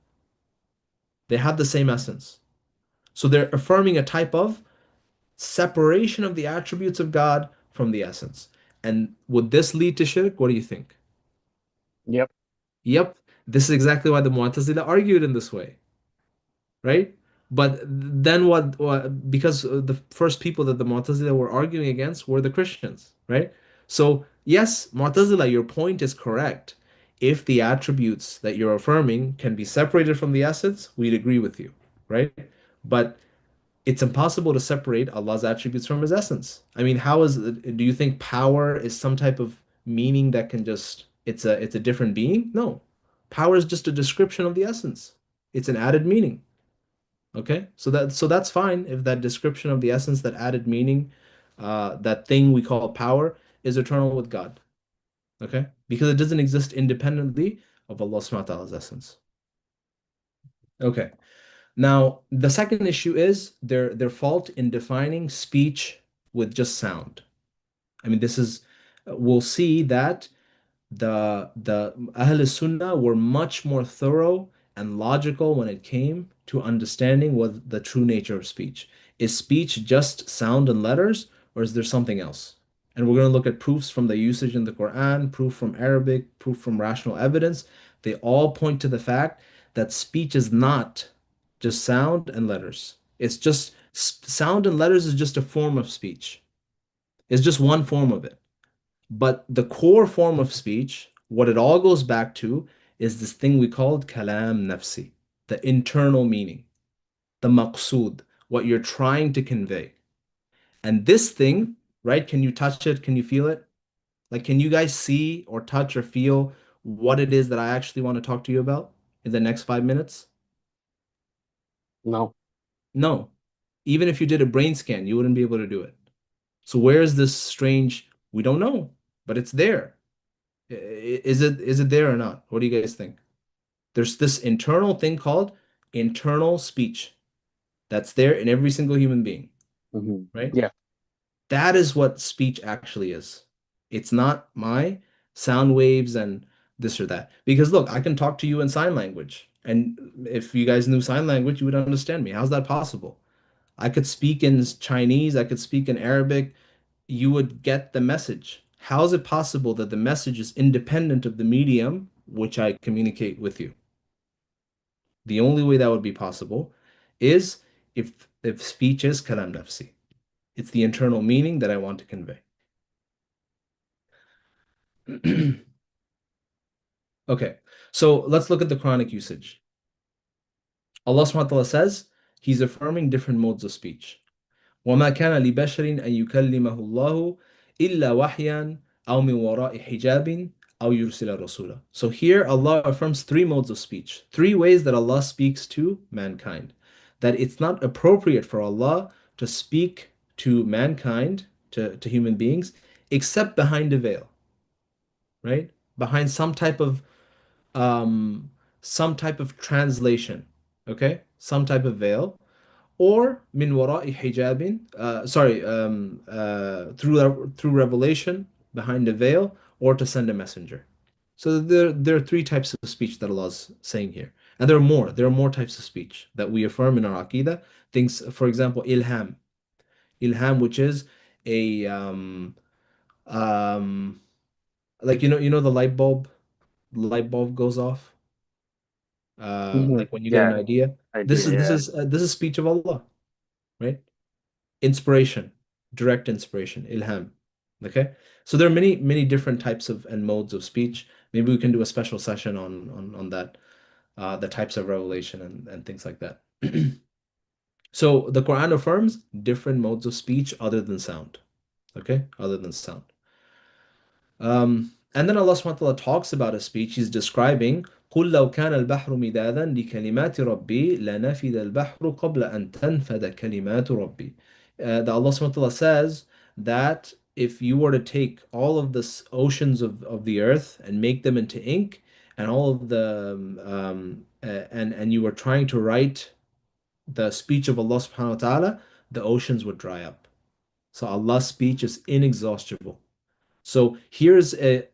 They have the same essence. So they're affirming a type of separation of the attributes of God from the essence. And would this lead to shirk? What do you think? Yep. Yep, this is exactly why the Mu'tazila argued in this way, right? But then because the first people that the Mu'tazila were arguing against were the Christians, right? So, yes, Mu'tazila, your point is correct. If the attributes that you're affirming can be separated from the essence, we'd agree with you, right? But it's impossible to separate Allah's attributes from his essence. I mean, do you think power is some type of meaning that can just it's a different being? No. Power is just a description of the essence. It's an added meaning. Okay? So that's fine if that description of the essence, that added meaning, that thing we call power is eternal with God. Okay? Because it doesn't exist independently of Allah subhanahu wa ta'ala's essence. Okay. Now, the second issue is their fault in defining speech with just sound. I mean, we'll see that the Ahl Sunnah were much more thorough and logical when it came to understanding what the true nature of speech. Is speech just sound and letters, or is there something else? And we're going to look at proofs from the usage in the Quran, proof from Arabic, proof from rational evidence. They all point to the fact that speech is not just sound and letters. It's just sound and letters is just a form of speech. It's just one form of it. But the core form of speech, what it all goes back to, is this thing we called kalam nafsi, the internal meaning, the maqsood, what you're trying to convey. And this thing, right? Can you touch it? Can you feel it? Like, can you guys see or touch or feel what it is that I actually want to talk to you about in the next 5 minutes? No. No. Even if you did a brain scan, you wouldn't be able to do it. So where is this strange, we don't know, but it's there. Is it there or not? What do you guys think? There's this internal thing called internal speech that's there in every single human being, Mm-hmm. right? Yeah. That is what speech actually is. It's not my sound waves and this or that. Because look, I can talk to you in sign language. And if you guys knew sign language, you would understand me. How's that possible? I could speak in Chinese, I could speak in Arabic, you would get the message. How is it possible that the message is independent of the medium which I communicate with you? The only way that would be possible is if speech is kalam nafsi. It's the internal meaning that I want to convey. Okay, so let's look at the Quranic usage. Allah subhanahu wa ta'ala says He's affirming different modes of speech. وَمَا كَانَ لِبَشَرٍ أَن يُكَلِّمَهُ اللَّهُ إِلَّا وَحْيًا أَوْ مِنْ وَرَاءِ حِجَابٍ أَوْ يُرْسِلَ رَسُولًا. So here Allah affirms three modes of speech, three ways that Allah speaks to mankind. That it's not appropriate for Allah to speak to mankind, to human beings, except behind a veil, right? Behind um, some type of translation, okay? Some type of veil or min wara'i hijabin, through revelation behind a veil, or to send a messenger. So there are three types of speech that Allah is saying here, and there are more. There are more types of speech that we affirm in our aqidah. Things, for example, ilham, which is a um, like the light bulb goes off, like when you get an Yeah, idea. This idea. is this Yeah. is this is speech of Allah, right? Inspiration, direct inspiration, ilham. Okay, so there are many different types of and modes of speech. Maybe we can do a special session on that, the types of revelation and things like that. So the Quran affirms different modes of speech other than sound. Okay, other than sound. And then Allah subhanahu wa ta'ala talks about a speech. He's describing قُلْ لَوْ كَانَ الْبَحْرُ مِدَادًا لِكَلِمَاتِ رَبِّي لَنَفِدَ الْبَحْرُ قَبْلَ أَن تَنْفَدَ كَلِمَاتُ رَبِّي. That Allah subhanahu wa ta'ala says that if you were to take all of the oceans of the earth and make them into ink, and all of the and you were trying to write the speech of Allah subhanahu wa ta'ala, the oceans would dry up. So Allah's speech is inexhaustible. So here's a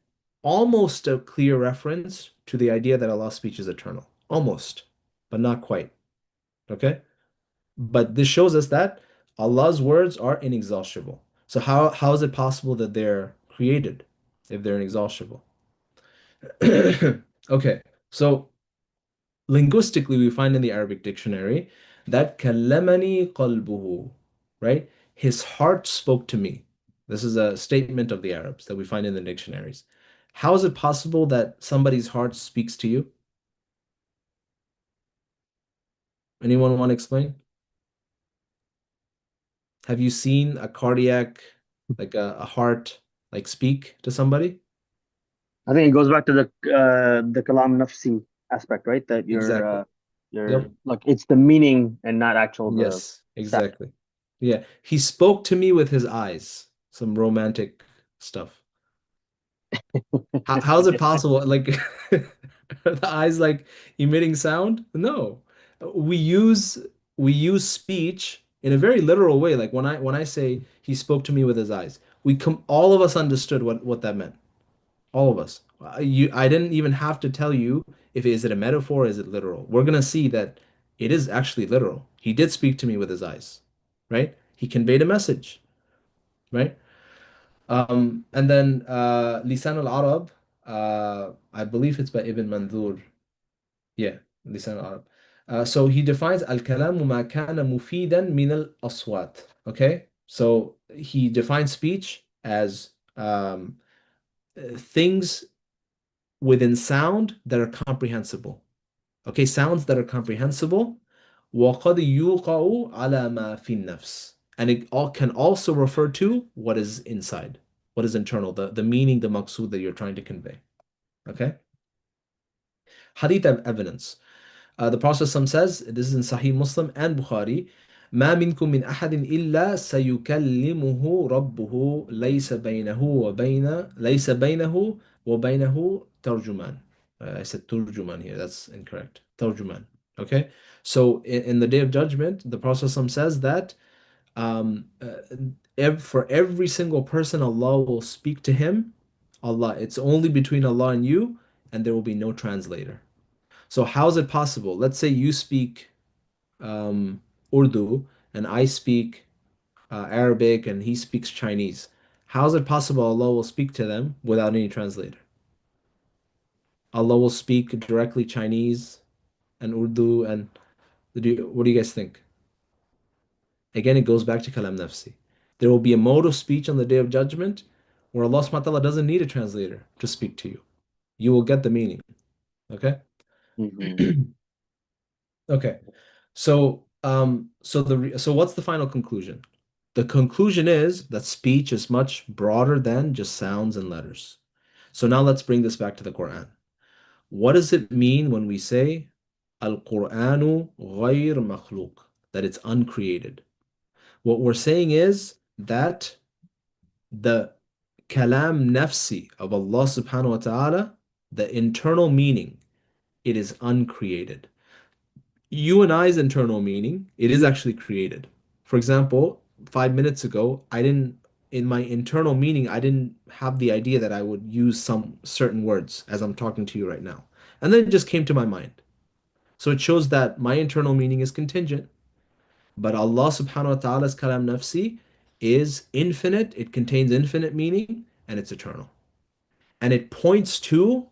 almost a clear reference to the idea that Allah's speech is eternal. Almost, but not quite. Okay? But this shows us that Allah's words are inexhaustible. So how is it possible that they're created if they're inexhaustible? Okay, so linguistically, we find in the Arabic dictionary that kallamani qalbuhu, right? His heart spoke to me. This is a statement of the Arabs that we find in the dictionaries. How is it possible that somebody's heart speaks to you? Anyone want to explain? Have you seen a cardiac, like a heart, like speak to somebody? I think it goes back to the kalam nafsi aspect, right? That Exactly. you're Yep. like it's the meaning and not actual the Yes, sound. exactly. Yeah. He spoke to me with his eyes. Some romantic stuff. How is it possible? Like the eyes like emitting sound? No. We use we use speech in a very literal way. Like when I say he spoke to me with his eyes, we come all of us understood what that meant. All of us. I didn't even have to tell you if is it a metaphor, is it literal. We're gonna see that it is actually literal. He did speak to me with his eyes, right? He conveyed a message, right? And then Lisan al-Arab, I believe it's by Ibn Mandur. Yeah, Lisan al-Arab. So he defines al-kalamu ma kana mufidan min al-aswat. Okay, so he defines speech as things within sound that are comprehensible. Okay, sounds that are comprehensible. وَقَدْ يُوقَعُ عَلَى مَا فِي النَّفْسِ. And it all can also refer to what is inside, what is internal, the meaning, the maqsood that you're trying to convey. Okay? Hadith evidence. The Prophet says, this is in Sahih Muslim and Bukhari, ما منكم من أحد إلا سيكلمه ربه ليس بينه وبينه ترجمان. I said turjuman here. That's incorrect. Tarjuman. Okay. So in the Day of Judgment, the Prophet says that for every single person, Allah will speak to him. Allah, it's only between Allah and you, and there will be no translator. So how is it possible? Let's say you speak Urdu and I speak Arabic and he speaks Chinese. How is it possible Allah will speak to them without any translator? Allah will speak directly Chinese and Urdu and What do you guys think? Again, it goes back to kalam nafsi. There will be a mode of speech on the day of judgment where Allah subhanahu wa ta'ala doesn't need a translator to speak to you. You will get the meaning. Okay? Hmm. Okay. So what's the final conclusion? The conclusion is that speech is much broader than just sounds and letters. So now let's bring this back to the Quran. What does it mean when we say Al-Qur'anu ghayr makhluq, that it's uncreated? What we're saying is that the kalam nafsi of Allah subhanahu wa ta'ala, the internal meaning, it is uncreated. You and I's internal meaning, it is actually created. For example, 5 minutes ago, in my internal meaning, I didn't have the idea that I would use some certain words as I'm talking to you right now. And then it just came to my mind. So it shows that my internal meaning is contingent. But Allah subhanahu wa ta'ala's kalam nafsi is infinite, it contains infinite meaning, and it's eternal. And it points to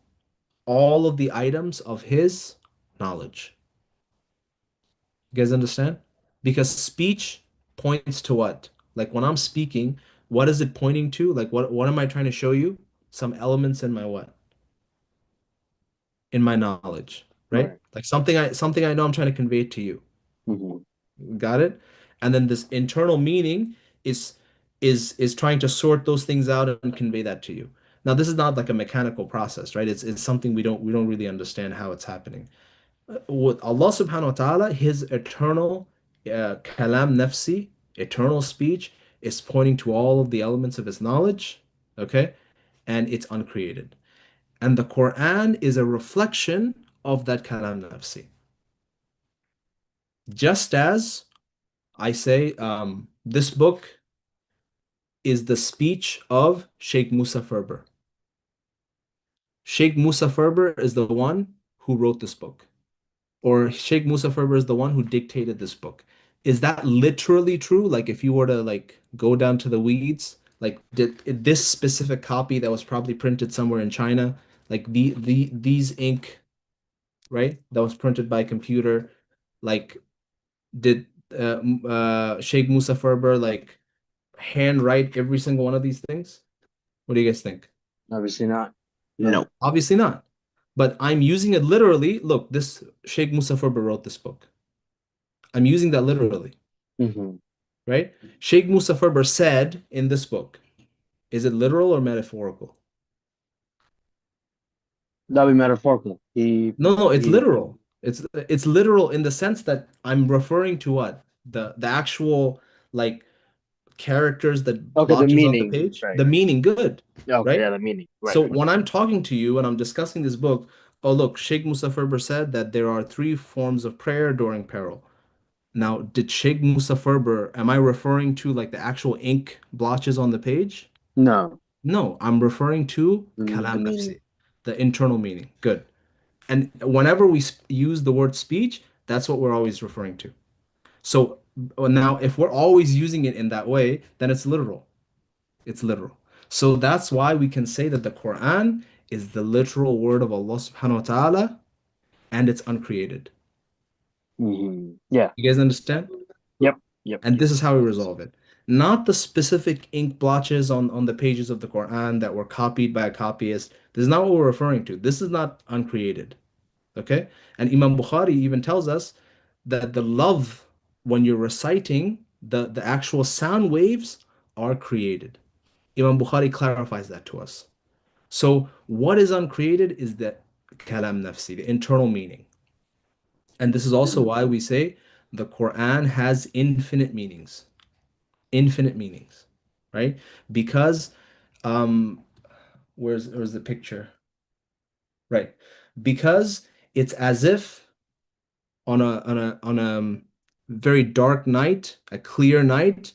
all of the items of His knowledge. You guys understand? Because speech points to what? Like when I'm speaking, what is it pointing to? Like what am I trying to show you? Some elements in my what? In my knowledge, right? Right. Like something I know I'm trying to convey to you. Hmm. Got it? And then this internal meaning is is trying to sort those things out and convey that to you. Now, this is not like a mechanical process, right? It's something we don't really understand how it's happening. With Allah subhanahu wa ta'ala, his eternal kalam nafsi, eternal speech, is pointing to all of the elements of his knowledge, okay? And it's uncreated. And the Quran is a reflection of that kalam nafsi. Just as I say, this book is the speech of Sheikh Musa Ferber. Sheikh Musa Ferber is the one who wrote this book, or Sheikh Musa Ferber is the one who dictated this book. Is that literally true? Like, if you were to like go down to the weeds, like did this specific copy that was probably printed somewhere in China, like these ink, right, that was printed by computer, like did Sheikh Musa Ferber like handwrite every single one of these things? What do you guys think? Obviously not. No. Obviously not. But I'm using it literally. Look, this Sheikh Musa Ferber wrote this book. I'm using that literally, Hmm. right? Sheikh Musa Ferber said in this book, is it literal or metaphorical? That'd be metaphorical. He No, no, it's he. literal. It's literal in the sense that I'm referring to what? The actual like characters that Okay, the blotches on the meaning. page, Right, the right. meaning good, Yeah, okay, right? yeah, the meaning. Right, So right. when I'm talking to you and I'm discussing this book, oh look, Sheikh Musa Ferber said that there are three forms of prayer during peril. Now, did Sheikh Musa Ferber, am I referring to like the actual ink blotches on the page? No, No, I'm referring to the kalam meaning. nafsi, the internal meaning. Good. And whenever we use the word speech, that's what we're always referring to. So now, if we're always using it in that way, then it's literal. It's literal. So that's why we can say that the Quran is the literal word of Allah subhanahu wa ta'ala and it's uncreated. Yeah. You guys understand? Yep. Yep. And Yep. this is how we resolve it. Not the specific ink blotches on the pages of the Quran that were copied by a copyist. This is not what we're referring to. This is not uncreated. Okay? And Imam Bukhari even tells us that the love, when you're reciting, the actual sound waves are created. Imam Bukhari clarifies that to us. So what is uncreated is the kalam nafsi, the internal meaning. And this is also why we say the Quran has infinite meanings. Infinite meanings, right? Because where's the picture? Right. Because it's as if on a very dark night, a clear night,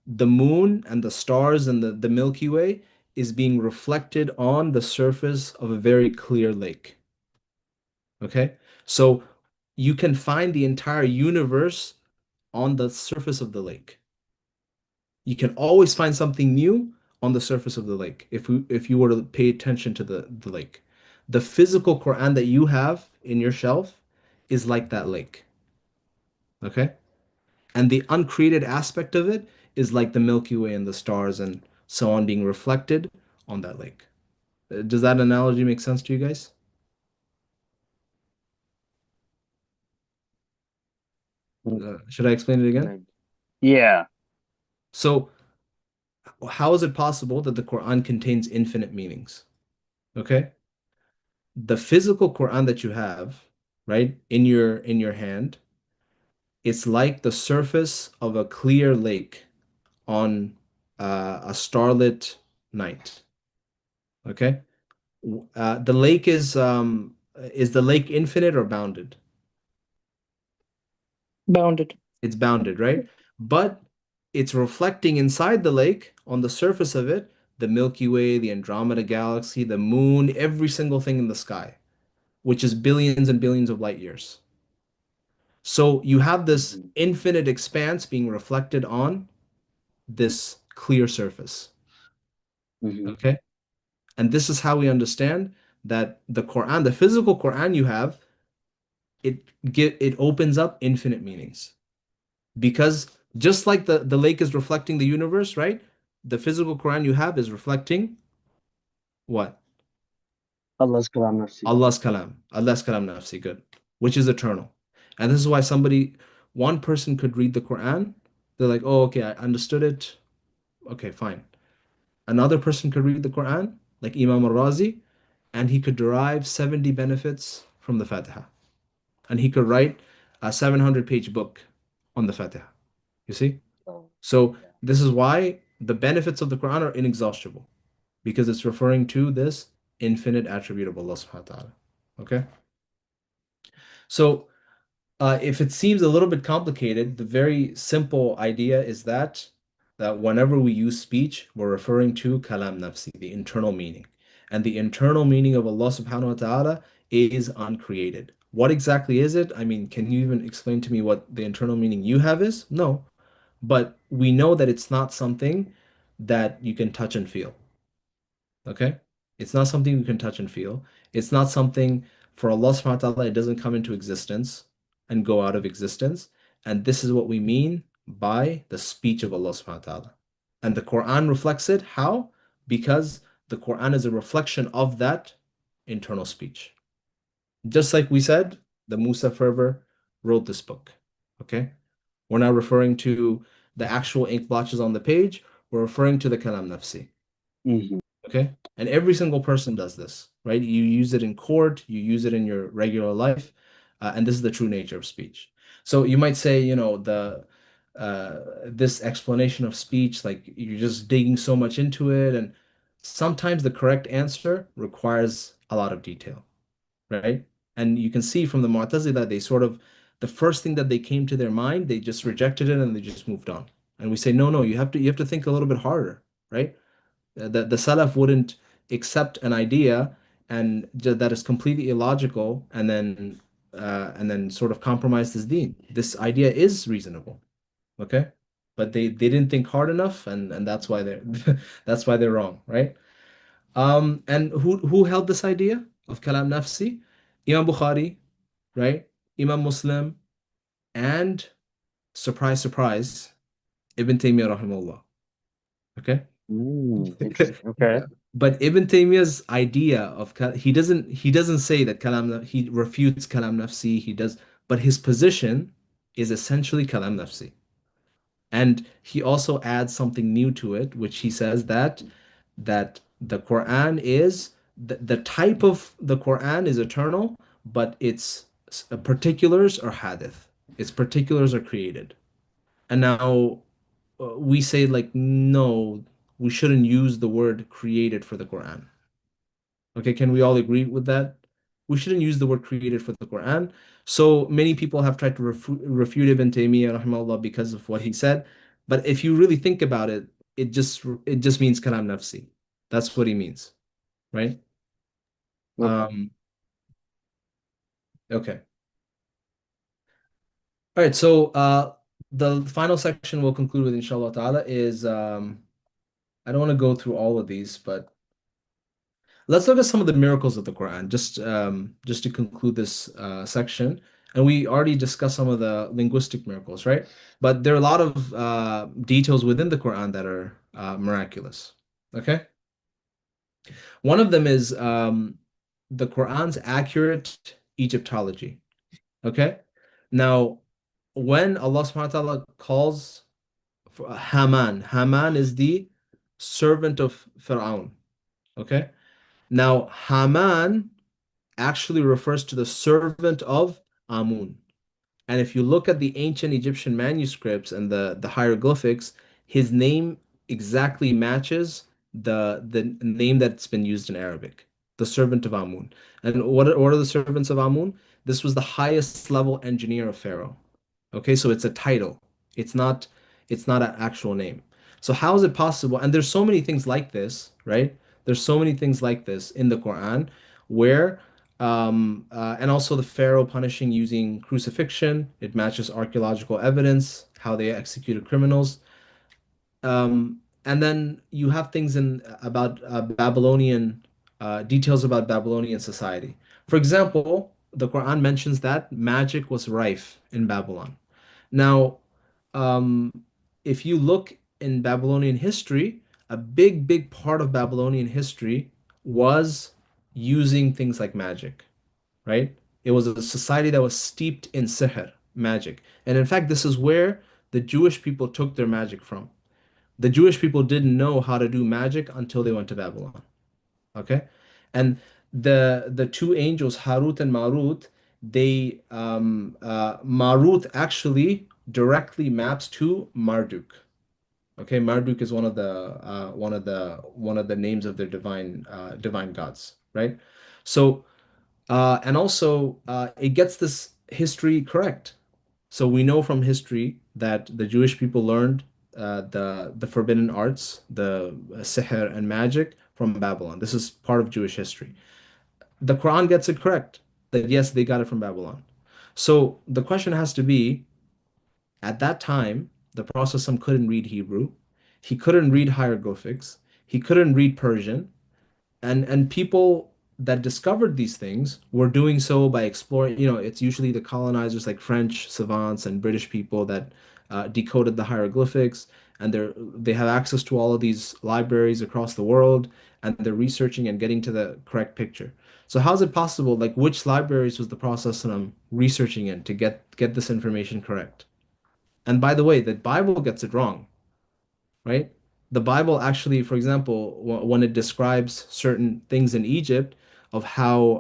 the moon and the stars and the Milky Way is being reflected on the surface of a very clear lake. Okay? So you can find the entire universe on the surface of the lake. You can always find something new on the surface of the lake if you were to pay attention to the lake. The physical Quran that you have in your shelf is like that lake. Okay? And the uncreated aspect of it is like the Milky Way and the stars and so on being reflected on that lake. Does that analogy make sense to you guys? Should I explain it again? Yeah. So, how is it possible that the Quran contains infinite meanings? Okay? The physical Quran that you have, right, in your hand, it's like the surface of a clear lake on a starlit night. Okay? The lake is the lake infinite or bounded? Bounded. It's bounded, right? But it's reflecting inside the lake on the surface of it, the Milky Way, the Andromeda galaxy, the moon, every single thing in the sky, which is billions and billions of light years. So you have this Mhm. infinite expanse being reflected on this clear surface. Mhm. Okay? And this is how we understand that the Quran, the physical Quran you have, it opens up infinite meanings. Because just like the lake is reflecting the universe, right? The physical Quran you have is reflecting what? Allah's kalam nafsi. Allah's kalam nafsi, good, which is eternal. And this is why one person could read the Quran, they're like, oh, okay, I understood it. Okay, fine. Another person could read the Quran, like Imam al-Razi, and he could derive 70 benefits from the Fatiha. And he could write a 700-page book on the Fatiha. You see? Oh, So yeah. this is why the benefits of the Quran are inexhaustible, because it's referring to this infinite attribute of Allah subhanahu wa ta'ala. Okay? So if it seems a little bit complicated, the very simple idea is that whenever we use speech, we're referring to kalam nafsi, the internal meaning. And the internal meaning of Allah subhanahu wa ta'ala is uncreated. What exactly is it? I mean, can you even explain to me what the internal meaning you have is? No. But we know that it's not something that you can touch and feel. Okay? It's not something you can touch and feel. It's not something for Allah subhanahu wa ta'ala, it doesn't come into existence and go out of existence. And this is what we mean by the speech of Allah subhanahu wa ta'ala. And the Quran reflects it. How? Because the Quran is a reflection of that internal speech. Just like we said, the Musa fervor wrote this book. Okay? We're not referring to the actual ink blotches on the page. We're referring to the kalam nafsi. Mhm. Okay? And every single person does this, right? You use it in court, you use it in your regular life, and this is the true nature of speech. So you might say, the this explanation of speech, like you're just digging so much into it, and sometimes the correct answer requires a lot of detail, right? And you can see from the Mu'tazila, the first thing that they came to their mind, they just rejected it and they just moved on. And we say, no, no, you have to think a little bit harder, right? The Salaf wouldn't accept an idea that is completely illogical and then sort of compromise this deen. This idea is reasonable, okay? But they didn't think hard enough, and that's why they're that's why they're wrong, right? And who held this idea of kalam nafsi? Imam Bukhari, right? Imam Muslim, and surprise, surprise, Ibn Taymiyyah rahimahullah. Okay? Interesting. Okay. But Ibn Taymiyyah's idea of he doesn't say that he refutes kalam nafsi, he does, but his position is essentially kalam nafsi. And he also adds something new to it, which he says that the Quran is the type of the Quran is eternal, but its particulars are hadith. Its particulars are created. And now we say like no, we shouldn't use the word created for the Quran. Okay, can we all agree with that? We shouldn't use the word created for the Quran. So many people have tried to refute Ibn Taymiyyah rahimahullah because of what he said. But if you really think about it, it just means kalam nafsi. That's what he means, right? Okay. Um, okay. All right, so the final section we'll conclude with inshallah ta'ala is I don't want to go through all of these, but let's look at some of the miracles of the Quran, just to conclude this section. And we already discussed some of the linguistic miracles, right? But there are a lot of details within the Quran that are miraculous. Okay? One of them is the Quran's accurate Egyptology. Okay? Now, when Allah subhanahu wa ta'ala calls for Haman, Haman is the servant of Pharaoh. Okay? Now, Haman actually refers to the servant of Amun. And if you look at the ancient Egyptian manuscripts and the hieroglyphics, his name exactly matches the name that's been used in Arabic, the servant of Amun. And what are the servants of Amun? This was the highest level engineer of Pharaoh. Okay, so it's a title. It's not it's not an actual name. So how is it possible? And there's so many things like this, right? There's so many things like this in the Quran where and also the Pharaoh punishing using crucifixion. It matches archaeological evidence, how they executed criminals. And then you have things in about Babylonian details about Babylonian society. For example, the Quran mentions that magic was rife in Babylon. Now, um, if you look in Babylonian history, a big part of Babylonian history was using things like magic, right? It was a society that was steeped in sihr, magic. And in fact, this is where the Jewish people took their magic from. The Jewish people didn't know how to do magic until they went to Babylon. Okay? And the two angels, Harut and Marut, they Marut actually directly maps to Marduk. Okay, Marduk is one of the names of their divine gods, right? So and also it gets this history correct. So we know from history that the Jewish people learned the forbidden arts, the sihr and magic from Babylon. This is part of Jewish history. The Quran gets it correct that yes, they got it from Babylon. So the question has to be, at that time, the Prophet ﷺ couldn't read Hebrew, he couldn't read hieroglyphics, he couldn't read Persian, and people that discovered these things were doing so by exploring, it's usually the colonizers like French savants and British people that decoded the hieroglyphics, and they have access to all of these libraries across the world, and they're researching and getting to the correct picture. So how is it possible, like which libraries was the process I'm researching in to get this information correct? And by the way, the Bible gets it wrong, right? The Bible actually, for example, when it describes certain things in Egypt, of how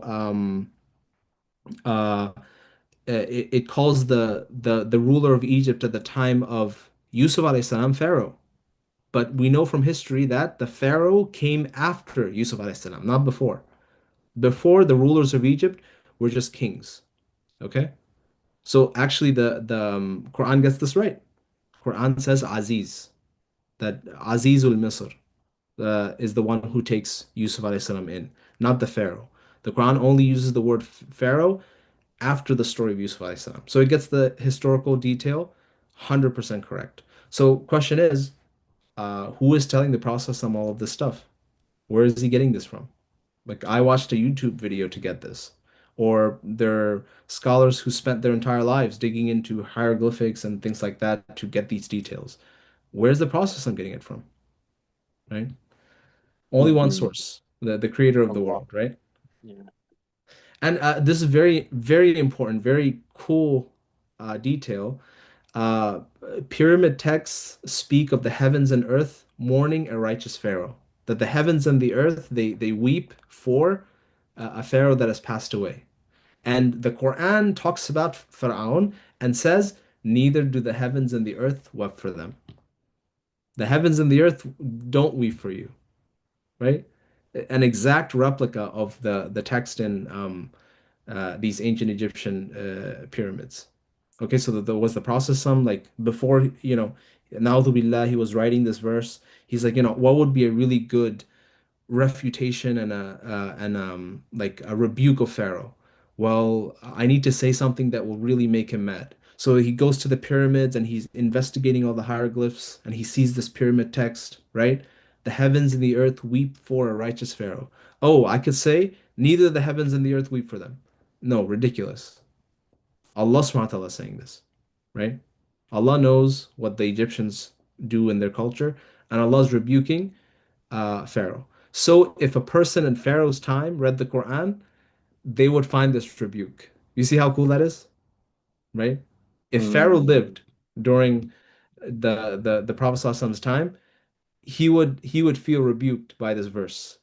it calls the ruler of Egypt at the time of Yusuf alayhi salam Pharaoh. But we know from history that the Pharaoh came after Yusuf alayhi salam, not before. Before, the rulers of Egypt were just kings. Okay? So actually the Quran gets this right. Quran says Aziz, that Azizul Misr is the one who takes Yusuf alayhi salam in, not the Pharaoh. The Quran only uses the word Pharaoh after the story of Yusuf alayhi salam. So it gets the historical detail 100% correct. So question is, who is telling the Prophet ﷺ all of this stuff? Where is he getting this from? Like I watched a YouTube video to get this. Or there are scholars who spent their entire lives digging into hieroglyphics and things like that to get these details. Where's the Prophet ﷺ getting it from? Right? Only one Hmm. source, the creator of the Allah. world, right? Yeah. And this is very, very important, very cool detail. Uh, Pyramid texts speak of the heavens and earth mourning a righteous pharaoh. That the heavens and the earth they weep for a pharaoh that has passed away. And the Quran talks about Pharaoh and says, "Neither do the heavens and the earth weep for them." The heavens and the earth don't weep for you, right? An exact replica of the text in these ancient Egyptian pyramids. Okay, so was the process some like before, Na'udhu billah, he was writing this verse. He's like, what would be a really good refutation and like a rebuke of Pharaoh? Well, I need to say something that will really make him mad. So he goes to the pyramids and he's investigating all the hieroglyphs and he sees this pyramid text, right? The heavens and the earth weep for a righteous Pharaoh. Oh, I could say neither the heavens and the earth weep for them. No, ridiculous. Allah subhanahu wa ta'ala is saying this, right? Allah knows what the Egyptians do in their culture, and Allah is rebuking Pharaoh. So if a person in Pharaoh's time read the Quran, they would find this rebuke. You see how cool that is, right? If Pharaoh Mm. lived during the Prophet ﷺ's time, he would feel rebuked by this verse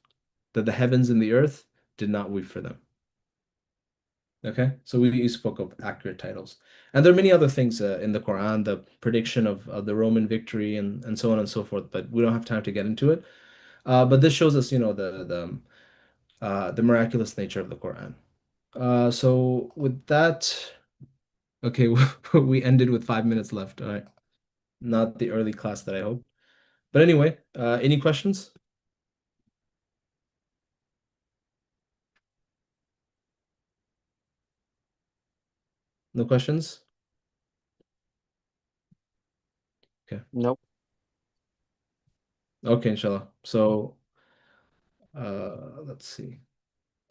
that the heavens and the earth did not weep for them. Okay, so we spoke of accurate titles, and there are many other things in the Quran, the prediction of the Roman victory and so on and so forth. But we don't have time to get into it. But this shows us, the miraculous nature of the Quran. So with that, okay, we ended with 5 minutes left. All right, not the early class that I hoped. But anyway, any questions? No questions? Okay. Nope. Okay, inshallah. So, let's see.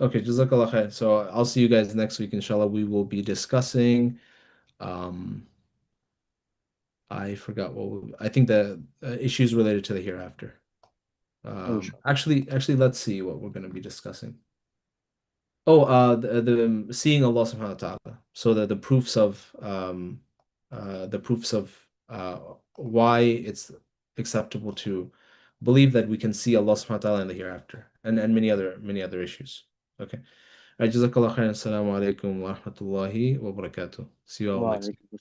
Okay, Jazakallah khair. So I'll see you guys next week, inshallah. We will be discussing, um, I forgot I think the issues related to the hereafter. Inshallah. Actually, let's see what we're going to be discussing. Oh, the seeing Allah subhanahu wa ta'ala. So the proofs of why it's acceptable to believe that we can see Allah subhanahu wa ta'ala in the hereafter, and many other issues. Okay. All right, Jazakallah khairan. Assalamu alaikum wa rahmatullahi wa barakatuh. See you all Wa next week. alaikum